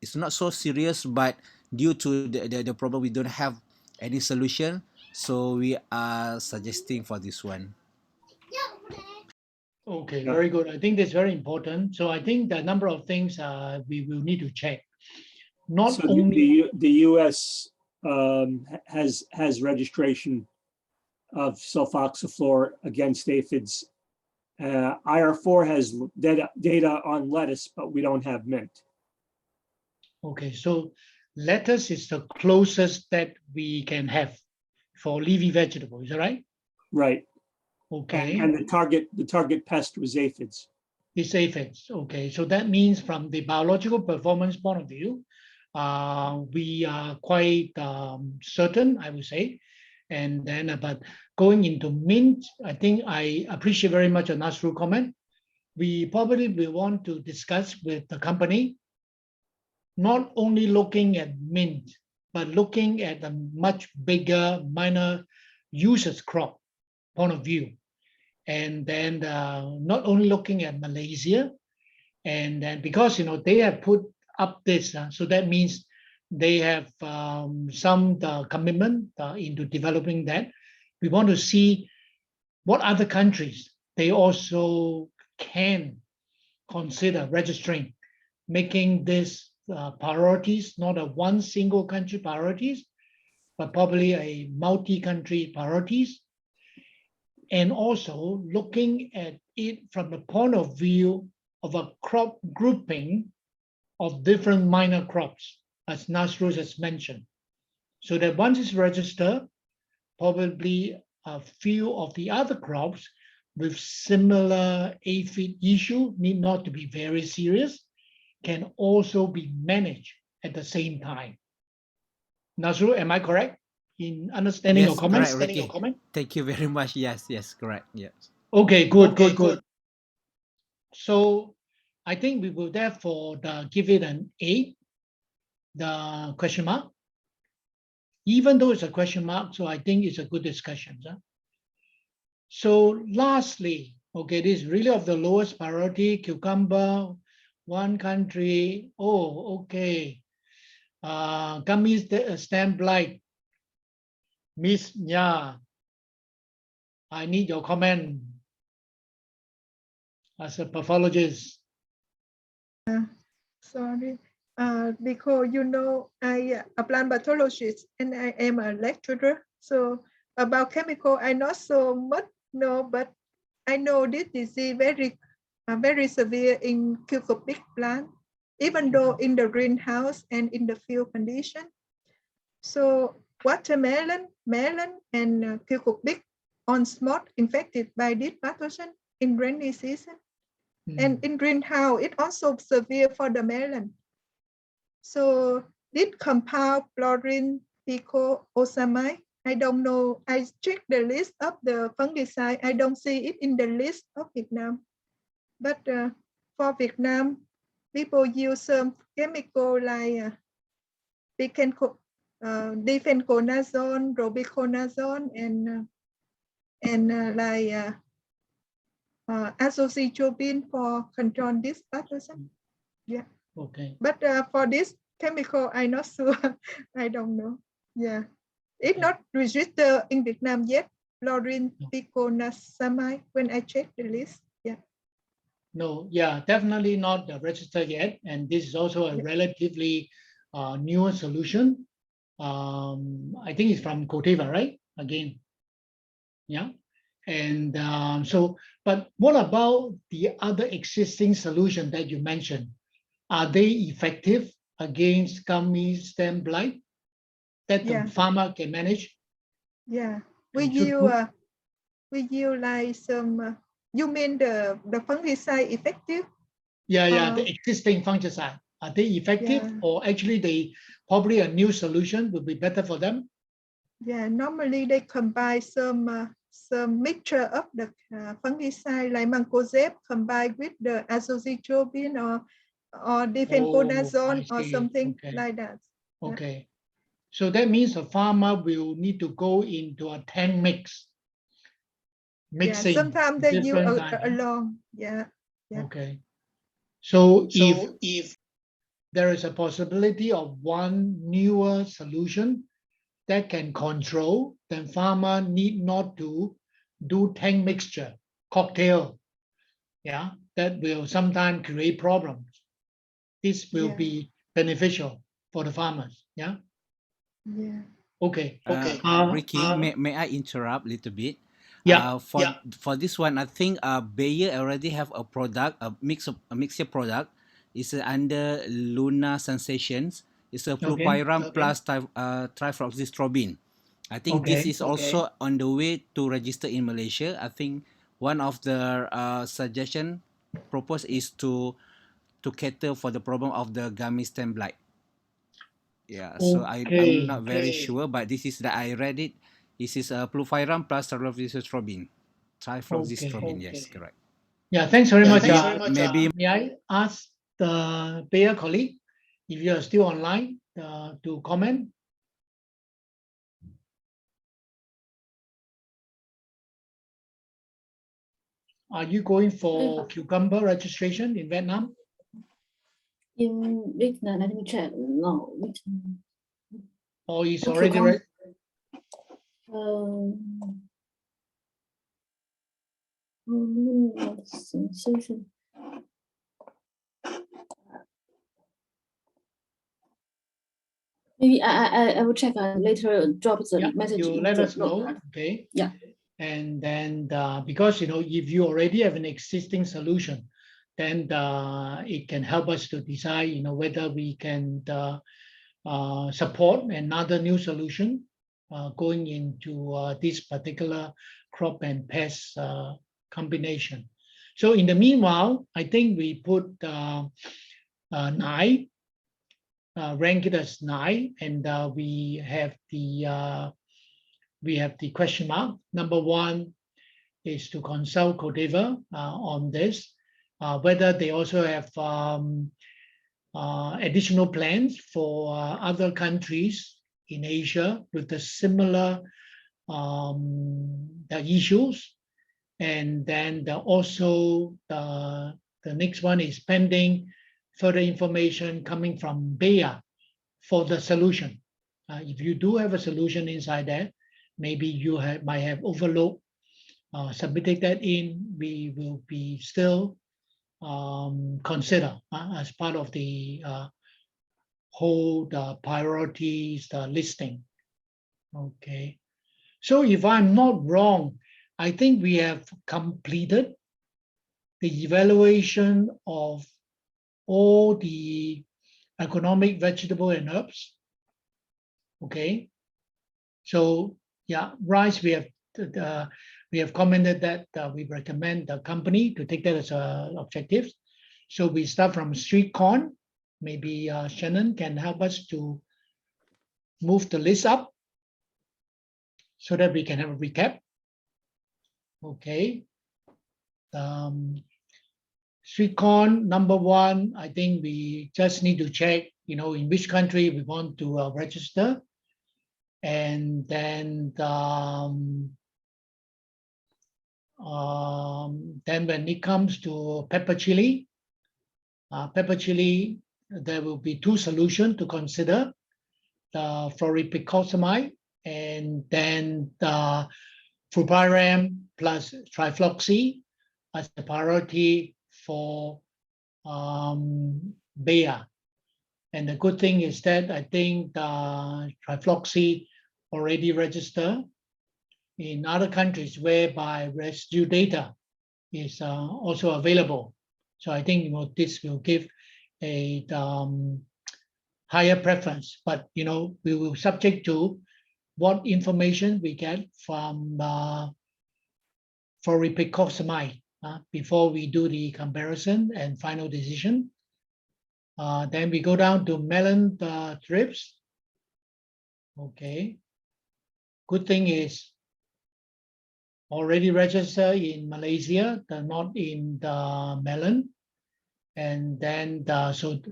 it's not so serious, but due to the problem we don't have any solution, so we are suggesting for this one. Okay, Yeah. very good. I think that's very important. So I think the number of things we will need to check. Not So only the US has registration of sulfoxaflor against aphids. IR4 has data on lettuce, but we don't have mint. okay, so lettuce is the closest that we can have for leafy vegetable, is that right? Right. Okay. And the target pest was aphids. It's aphids. Okay, so that means from the biological performance point of view, we are quite certain, I would say. And then, but going into mint, I think I appreciate very much a Nasru comment. We probably will want to discuss with the company, not only looking at mint, but looking at a much bigger minor users crop point of view. And then not only looking at Malaysia, and then because they have put up this, so that means they have some commitment into developing that. We want to see what other countries they also can consider registering, making this priorities, not a one single country priorities, but probably a multi-country priorities. And also looking at it from the point of view of a crop grouping of different minor crops, as Nasrus has mentioned. So that once it's registered, probably a few of the other crops with similar aphid issue need not to be very serious, can also be managed at the same time. Nasru, am I correct in understanding Yes, your comments? correct, Ricky. Thank you very much. Yes, correct. Yes. Okay, good. So I think we will therefore give it an 8, the question mark. Even though it's a question mark, so I think it's a good discussion. Huh? So lastly, okay, this is really of the lowest priority, cucumber, one country. Oh, okay. Gummy stem blight. Miss Nya, I need your comment as a pathologist. Sorry, because I a plant pathologist and I am a lecturer. So about chemical, I not so much know, but I know this disease very severe in cucurbit plant, even though in the greenhouse and in the field condition. So watermelon, melon, and cucurbit on spot infected by this pathogen in rainy season. And in greenhouse, it also severe for the melon. So this compound chlorine picosamide, I don't know. I checked the list of the fungicide. I don't see it in the list of Vietnam. But for Vietnam, people use some chemical like difenconazole, robiconazole, and azothiopin for control this pathogen. Yeah. Okay. But for this chemical, I'm not sure. I don't know. Yeah. It's not registered in Vietnam yet. Chlorine picosamide when I check the list. Yeah. No, yeah, definitely not registered yet. And this is also a relatively newer solution. I think it's from Corteva, right? Again. Yeah. And but what about the other existing solution that you mentioned? Are they effective against gummy stem blight that the farmer can manage? Yeah, we use like some. You mean the fungicide effective? Yeah, the existing fungicide. Are they effective, or actually they probably a new solution would be better for them? Yeah, normally they combine some mixture of the fungicide like mancozeb combined with the azothiopin or or difenconazole I or see. something Okay. like that. Yeah. Okay. So that means the farmer will need to go into a tank mix. Yeah, Mixing sometimes they use different kind, huh? along. Yeah. Yeah. Okay. So So if there is a possibility of one newer solution that can control, then farmer need not to do tank mixture, cocktail. Yeah, that will sometimes create problems. This will Yeah. be beneficial for the farmers. Yeah. Yeah. Okay. Ricky, may I interrupt a little bit? Yeah. For this one, I think Bayer already have a product, a mixture product. It's under Luna Sensations. It's a flupiram plus trifloxystrobin. I think this is also on the way to register in Malaysia. I think one of the suggestion proposed is to cater for the problem of the gummy stem blight. Yeah, so I'm not very sure, but this is that I read it. This is a fluviram plus trifloxystrobin. Trifloxystrobin, yes, correct. Yeah, thanks very much. Maybe May I ask the Bayer colleague if you are still online to comment? Are you going for cucumber registration in Vietnam? In Vietnam, let me check. No, Vietnam. Or is Okay, already ready? Sensation. Maybe I will check and later drop the message. You let us know, okay? Yeah. And then because if you already have an existing solution, then it can help us to decide whether we can support another new solution going into this particular crop and pest combination. So in the meanwhile, I think we put 9, rank it as 9, and we have the question mark. Number 1 is to consult Codeva on this, whether they also have additional plans for other countries in Asia with the similar the issues. And then also the next one is pending further information coming from Bayer for the solution. If you do have a solution inside there, maybe you might have overlooked submitting that in, we will be still consider as part of the whole priorities listing. Okay, so if I'm not wrong, I think we have completed the evaluation of all the economic vegetable and herbs. Okay, so yeah, rice we have commented that we recommend the company to take that as objectives. So we start from sweet corn. Maybe Shannon can help us to move the list up so that we can have a recap. Okay. Sweet corn, number 1, I think we just need to check, in which country we want to register. And then when it comes to pepper chili, there will be 2 solutions to consider: the fluoripiclosamide and then the flupiram plus trifloxy as a priority for Bayer. And the good thing is that I think the trifloxy already registered in other countries whereby residue data is also available. So I think this will give a higher preference, but we will subject to what information we get from fluoripiclosamide before we do the comparison and final decision. Then we go down to melon thrips. Okay. Good thing is already registered in Malaysia, not in the melon. and then so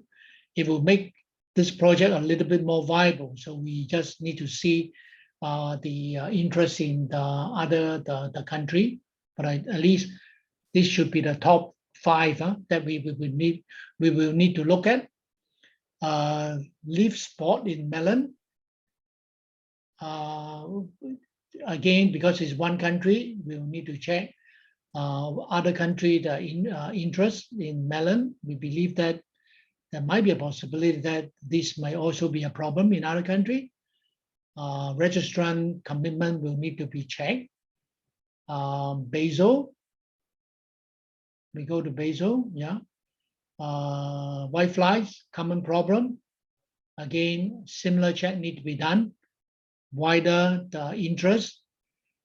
it will make this project a little bit more viable. So we just need to see the interest in the country, but at least this should be the top 5 that we will need to look at. Leaf spot in melon. Again, because it's one country, we'll need to check other country the interest in melon. We believe that there might be a possibility that this might also be a problem in other country. Registrant commitment will need to be checked. Basil. We go to basil, yeah. Whiteflies, common problem. Again, similar check need to be done. Wider the interest,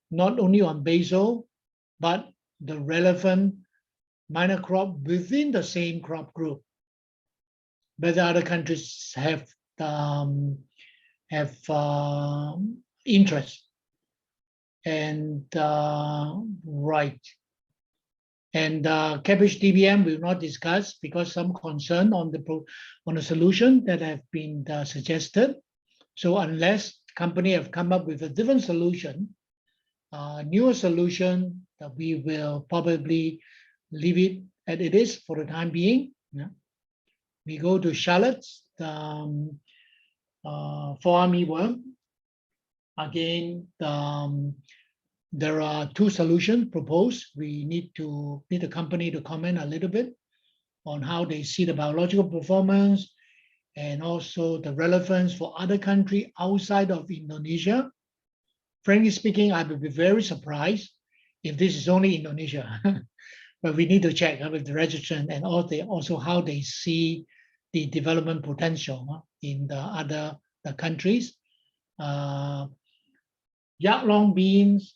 not only on basil, but the relevant minor crop within the same crop group. Whether other countries have interest. And right. And cabbage DBM will not discuss because some concern on the solution that have been suggested. So unless company have come up with a different solution, newer solution, that we will probably leave it as it is for the time being. Yeah. We go to shallots, for armyworm. Again, there are 2 solutions proposed. We need the company to comment a little bit on how they see the biological performance and also the relevance for other countries outside of Indonesia. Frankly speaking, I would be very surprised if this is only Indonesia, but we need to check with the registrant and also how they see the development potential in the other countries. Yak long beans,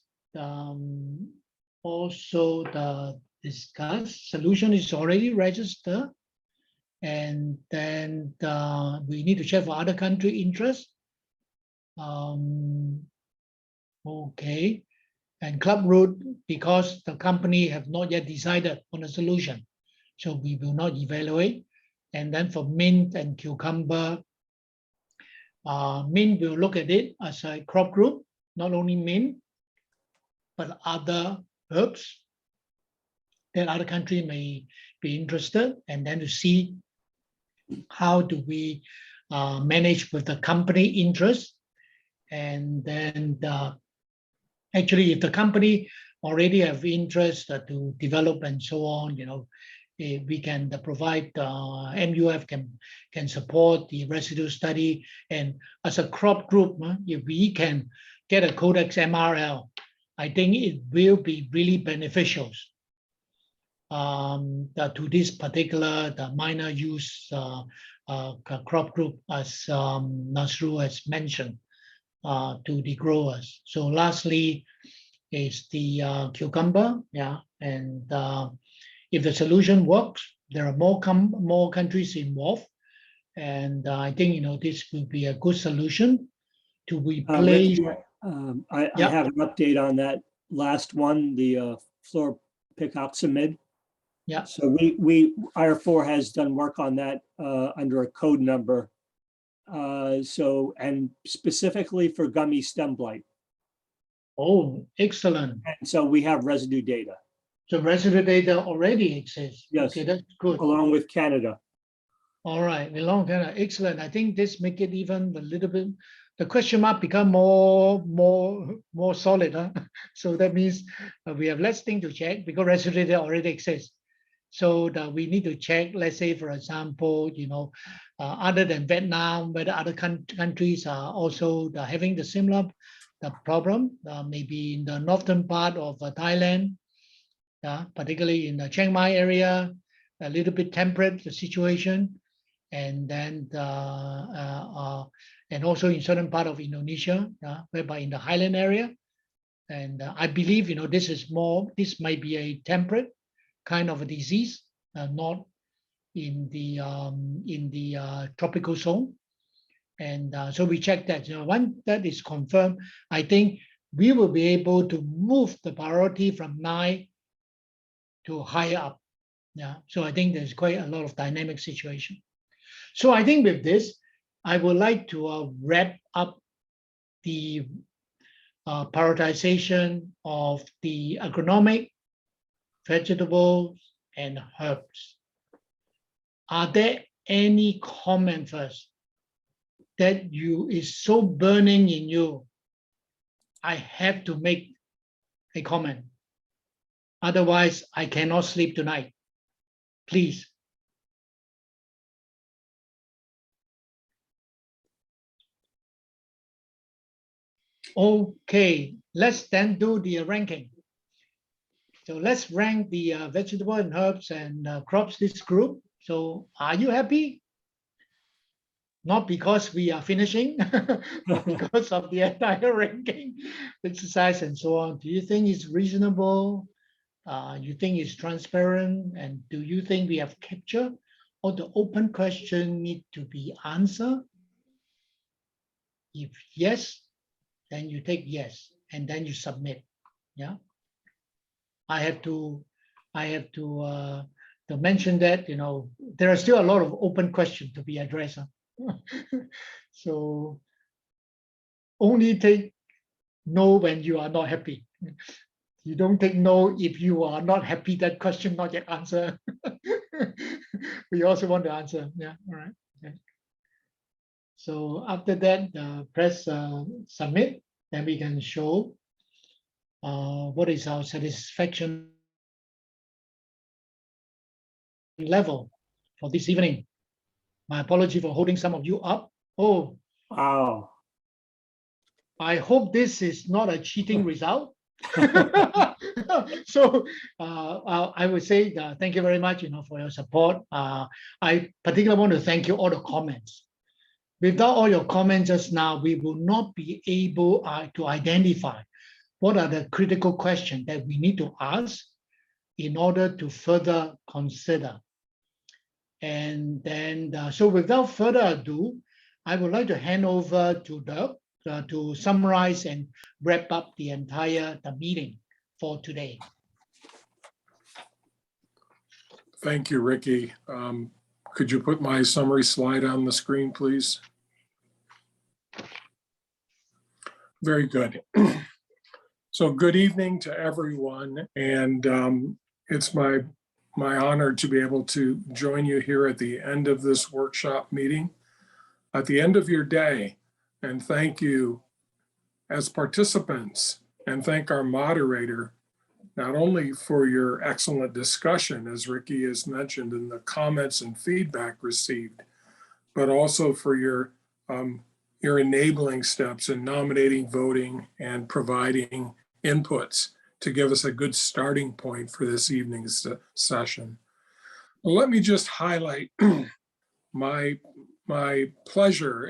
also the discussed solution is already registered. And then we need to check for other country interest. Okay. And clubroot, because the company have not yet decided on a solution. So we will not evaluate. And then for mint and cucumber, mint will look at it as a crop group, not only mint, but other herbs that other country may be interested, and then to see how do we manage with the company interest. And then actually, if the company already have interest to develop and so on, we can provide, MUF can support the residue study. And as a crop group, if we can get a Codex MRL, I think it will be really beneficial to this particular minor use crop group, as Nasru has mentioned, to the growers. So lastly is the cucumber, yeah. And if the solution works, there are more countries involved, and I think this will be a good solution to replace. I have an update on that last one, the fluoropicoxamid. Yeah. So IR4 has done work on that under a code number. And specifically for gummy stem blight. Oh, excellent. And so we have residue data. So residue data already exists. Yes. Okay, that's good. Along with Canada. All right, along Canada, excellent. I think this make it even a little bit, the question mark become more solid. Huh? So that means we have less thing to check because residue data already exists. So that we need to check, let's say, for example, other than Vietnam, whether other countries are also having the similar problem, maybe in the northern part of Thailand, particularly in the Chiang Mai area, a little bit temperate the situation, and then and also in certain part of Indonesia, whereby in the highland area, and I believe this might be a temperate kind of a disease, not in the tropical zone. And so we check that. Once that is confirmed, I think we will be able to move the priority from 9 to higher up. Yeah, so I think there's quite a lot of dynamic situation. So I think with this, I would like to wrap up the prioritization of the agronomic, vegetables, and herbs. Are there any comment first that you is so burning in you? I have to make a comment. Otherwise, I cannot sleep tonight. Please. Okay, let's then do the ranking. So let's rank the vegetable and herbs and crops, this group. So are you happy? Not because we are finishing, but because of the entire ranking exercise and so on. Do you think it's reasonable? You think it's transparent? And do you think we have captured all the open question need to be answered? If yes, then you take yes, and then you submit. Yeah. I have to mention that, you know, there are still a lot of open questions to be addressed. So only take no when you are not happy. You don't take no if you are not happy that question not yet answered. We also want to answer. Yeah, all right. Okay. So after that, press submit, then we can show what is our satisfaction level for this evening. My apology for holding some of you up. Oh, Wow. I hope this is not a cheating result. So I would say thank you very much, you know, for your support. I particularly want to thank you all the comments. Without all your comments just now, we will not be able to identify what are the critical questions that we need to ask in order to further consider. And then, so without further ado, I would like to hand over to Dirk to summarize and wrap up the entire meeting for today. Thank you, Ricky. Could you put my summary slide on the screen, please? Very good. So good evening to everyone. And it's my honor to be able to join you here at the end of this workshop meeting, at the end of your day. And thank you as participants, and thank our moderator, not only for your excellent discussion, as Ricky has mentioned, in the comments and feedback received, but also for your enabling steps in nominating, voting, and providing inputs to give us a good starting point for this evening's session. Well, let me just highlight my pleasure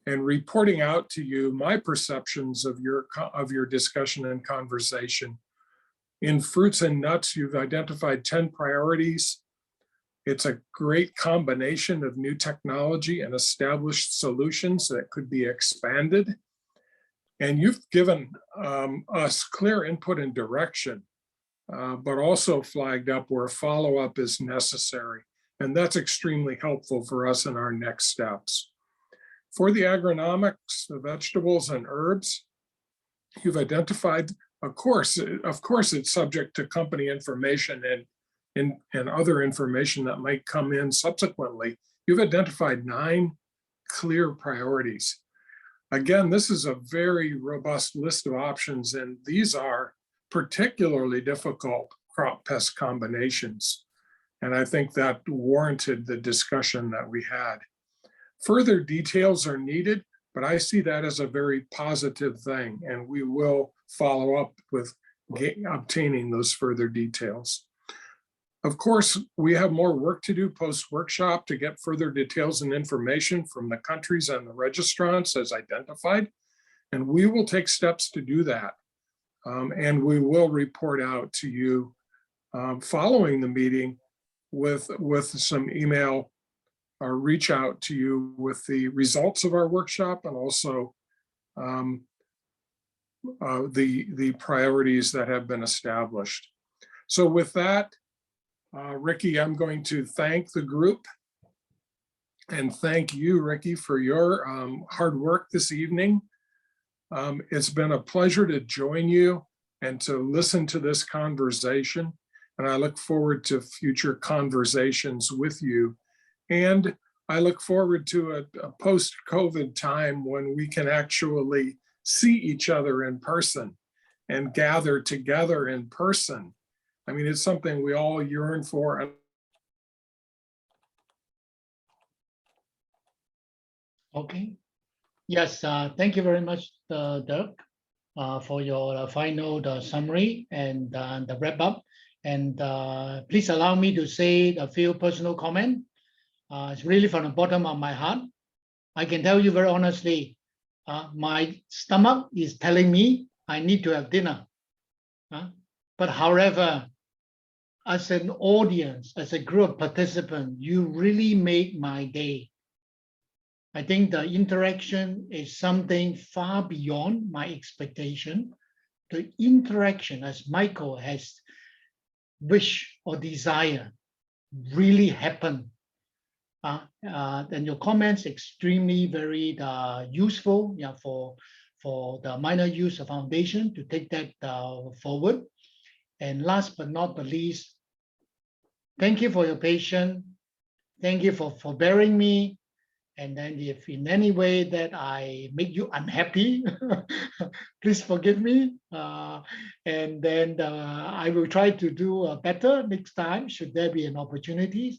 in reporting out to you my perceptions of your discussion and conversation. In fruits and nuts, you've identified 10 priorities. It's a great combination of new technology and established solutions that could be expanded. And you've given us clear input and direction, but also flagged up where follow-up is necessary. And that's extremely helpful for us in our next steps. For the agronomics, the vegetables and herbs, you've identified, of course, it's subject to company information and other information that might come in subsequently. You've identified 9 clear priorities. Again, this is a very robust list of options, and these are particularly difficult crop pest combinations. And I think that warranted the discussion that we had. Further details are needed, but I see that as a very positive thing, and we will follow up with obtaining those further details. Of course, we have more work to do post-workshop to get further details and information from the countries and the registrants as identified, and we will take steps to do that. And we will report out to you following the meeting with some email or reach out to you with the results of our workshop and also the priorities that have been established. So with that, Ricky, I'm going to thank the group and thank you, Ricky, for your hard work this evening. It's been a pleasure to join you and to listen to this conversation. And I look forward to future conversations with you. And I look forward to a post-COVID time when we can actually see each other in person and gather together in person. I mean, it's something we all yearn for. Okay. Yes, thank you very much, Dirk, for your final summary and the wrap up. And please allow me to say a few personal comments. It's really from the bottom of my heart. I can tell you very honestly, my stomach is telling me I need to have dinner. But however, as an audience, as a group participant, you really make my day. I think the interaction is something far beyond my expectation. The interaction, as Michael has wished or desire, really happened. And your comments extremely very useful, for the minor use of foundation to take that forward. And last but not the least, thank you for your patience. Thank you for bearing me. And then if in any way that I make you unhappy, please forgive me. And then I will try to do better next time, should there be an opportunity.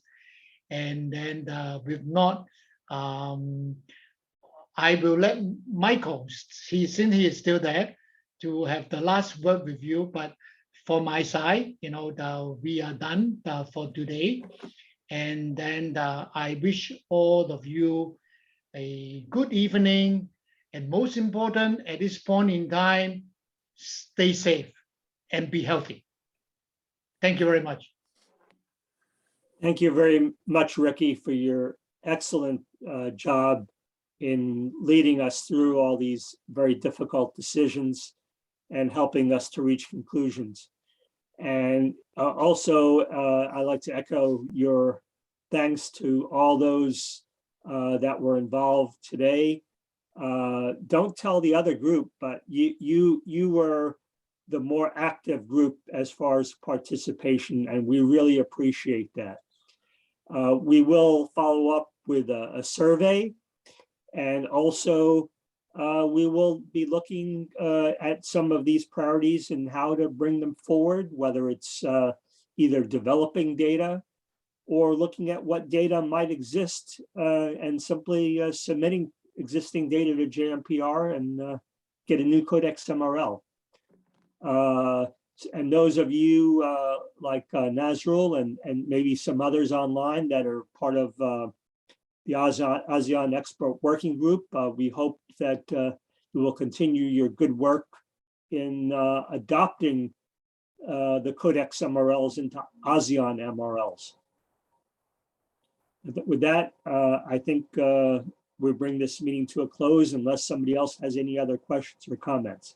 And then if not, I will let Michael, since he is still there, to have the last word with you. But for my side, we are done for today. And then I wish all of you a good evening. And most important, at this point in time, stay safe and be healthy. Thank you very much. Thank you very much, Ricky, for your excellent job in leading us through all these very difficult decisions and helping us to reach conclusions. And also, I'd like to echo your thanks to all those that were involved today. Don't tell the other group, but you were the more active group as far as participation, and we really appreciate that. We will follow up with a survey, and also we will be looking at some of these priorities and how to bring them forward, whether it's either developing data or looking at what data might exist and simply submitting existing data to JMPR and get a new Codex MRL. And those of you like Nazrul and maybe some others online that are part of the ASEAN Expert Working Group, we hope that you will continue your good work in adopting the Codex MRLs into ASEAN MRLs. With that, I think we bring this meeting to a close unless somebody else has any other questions or comments.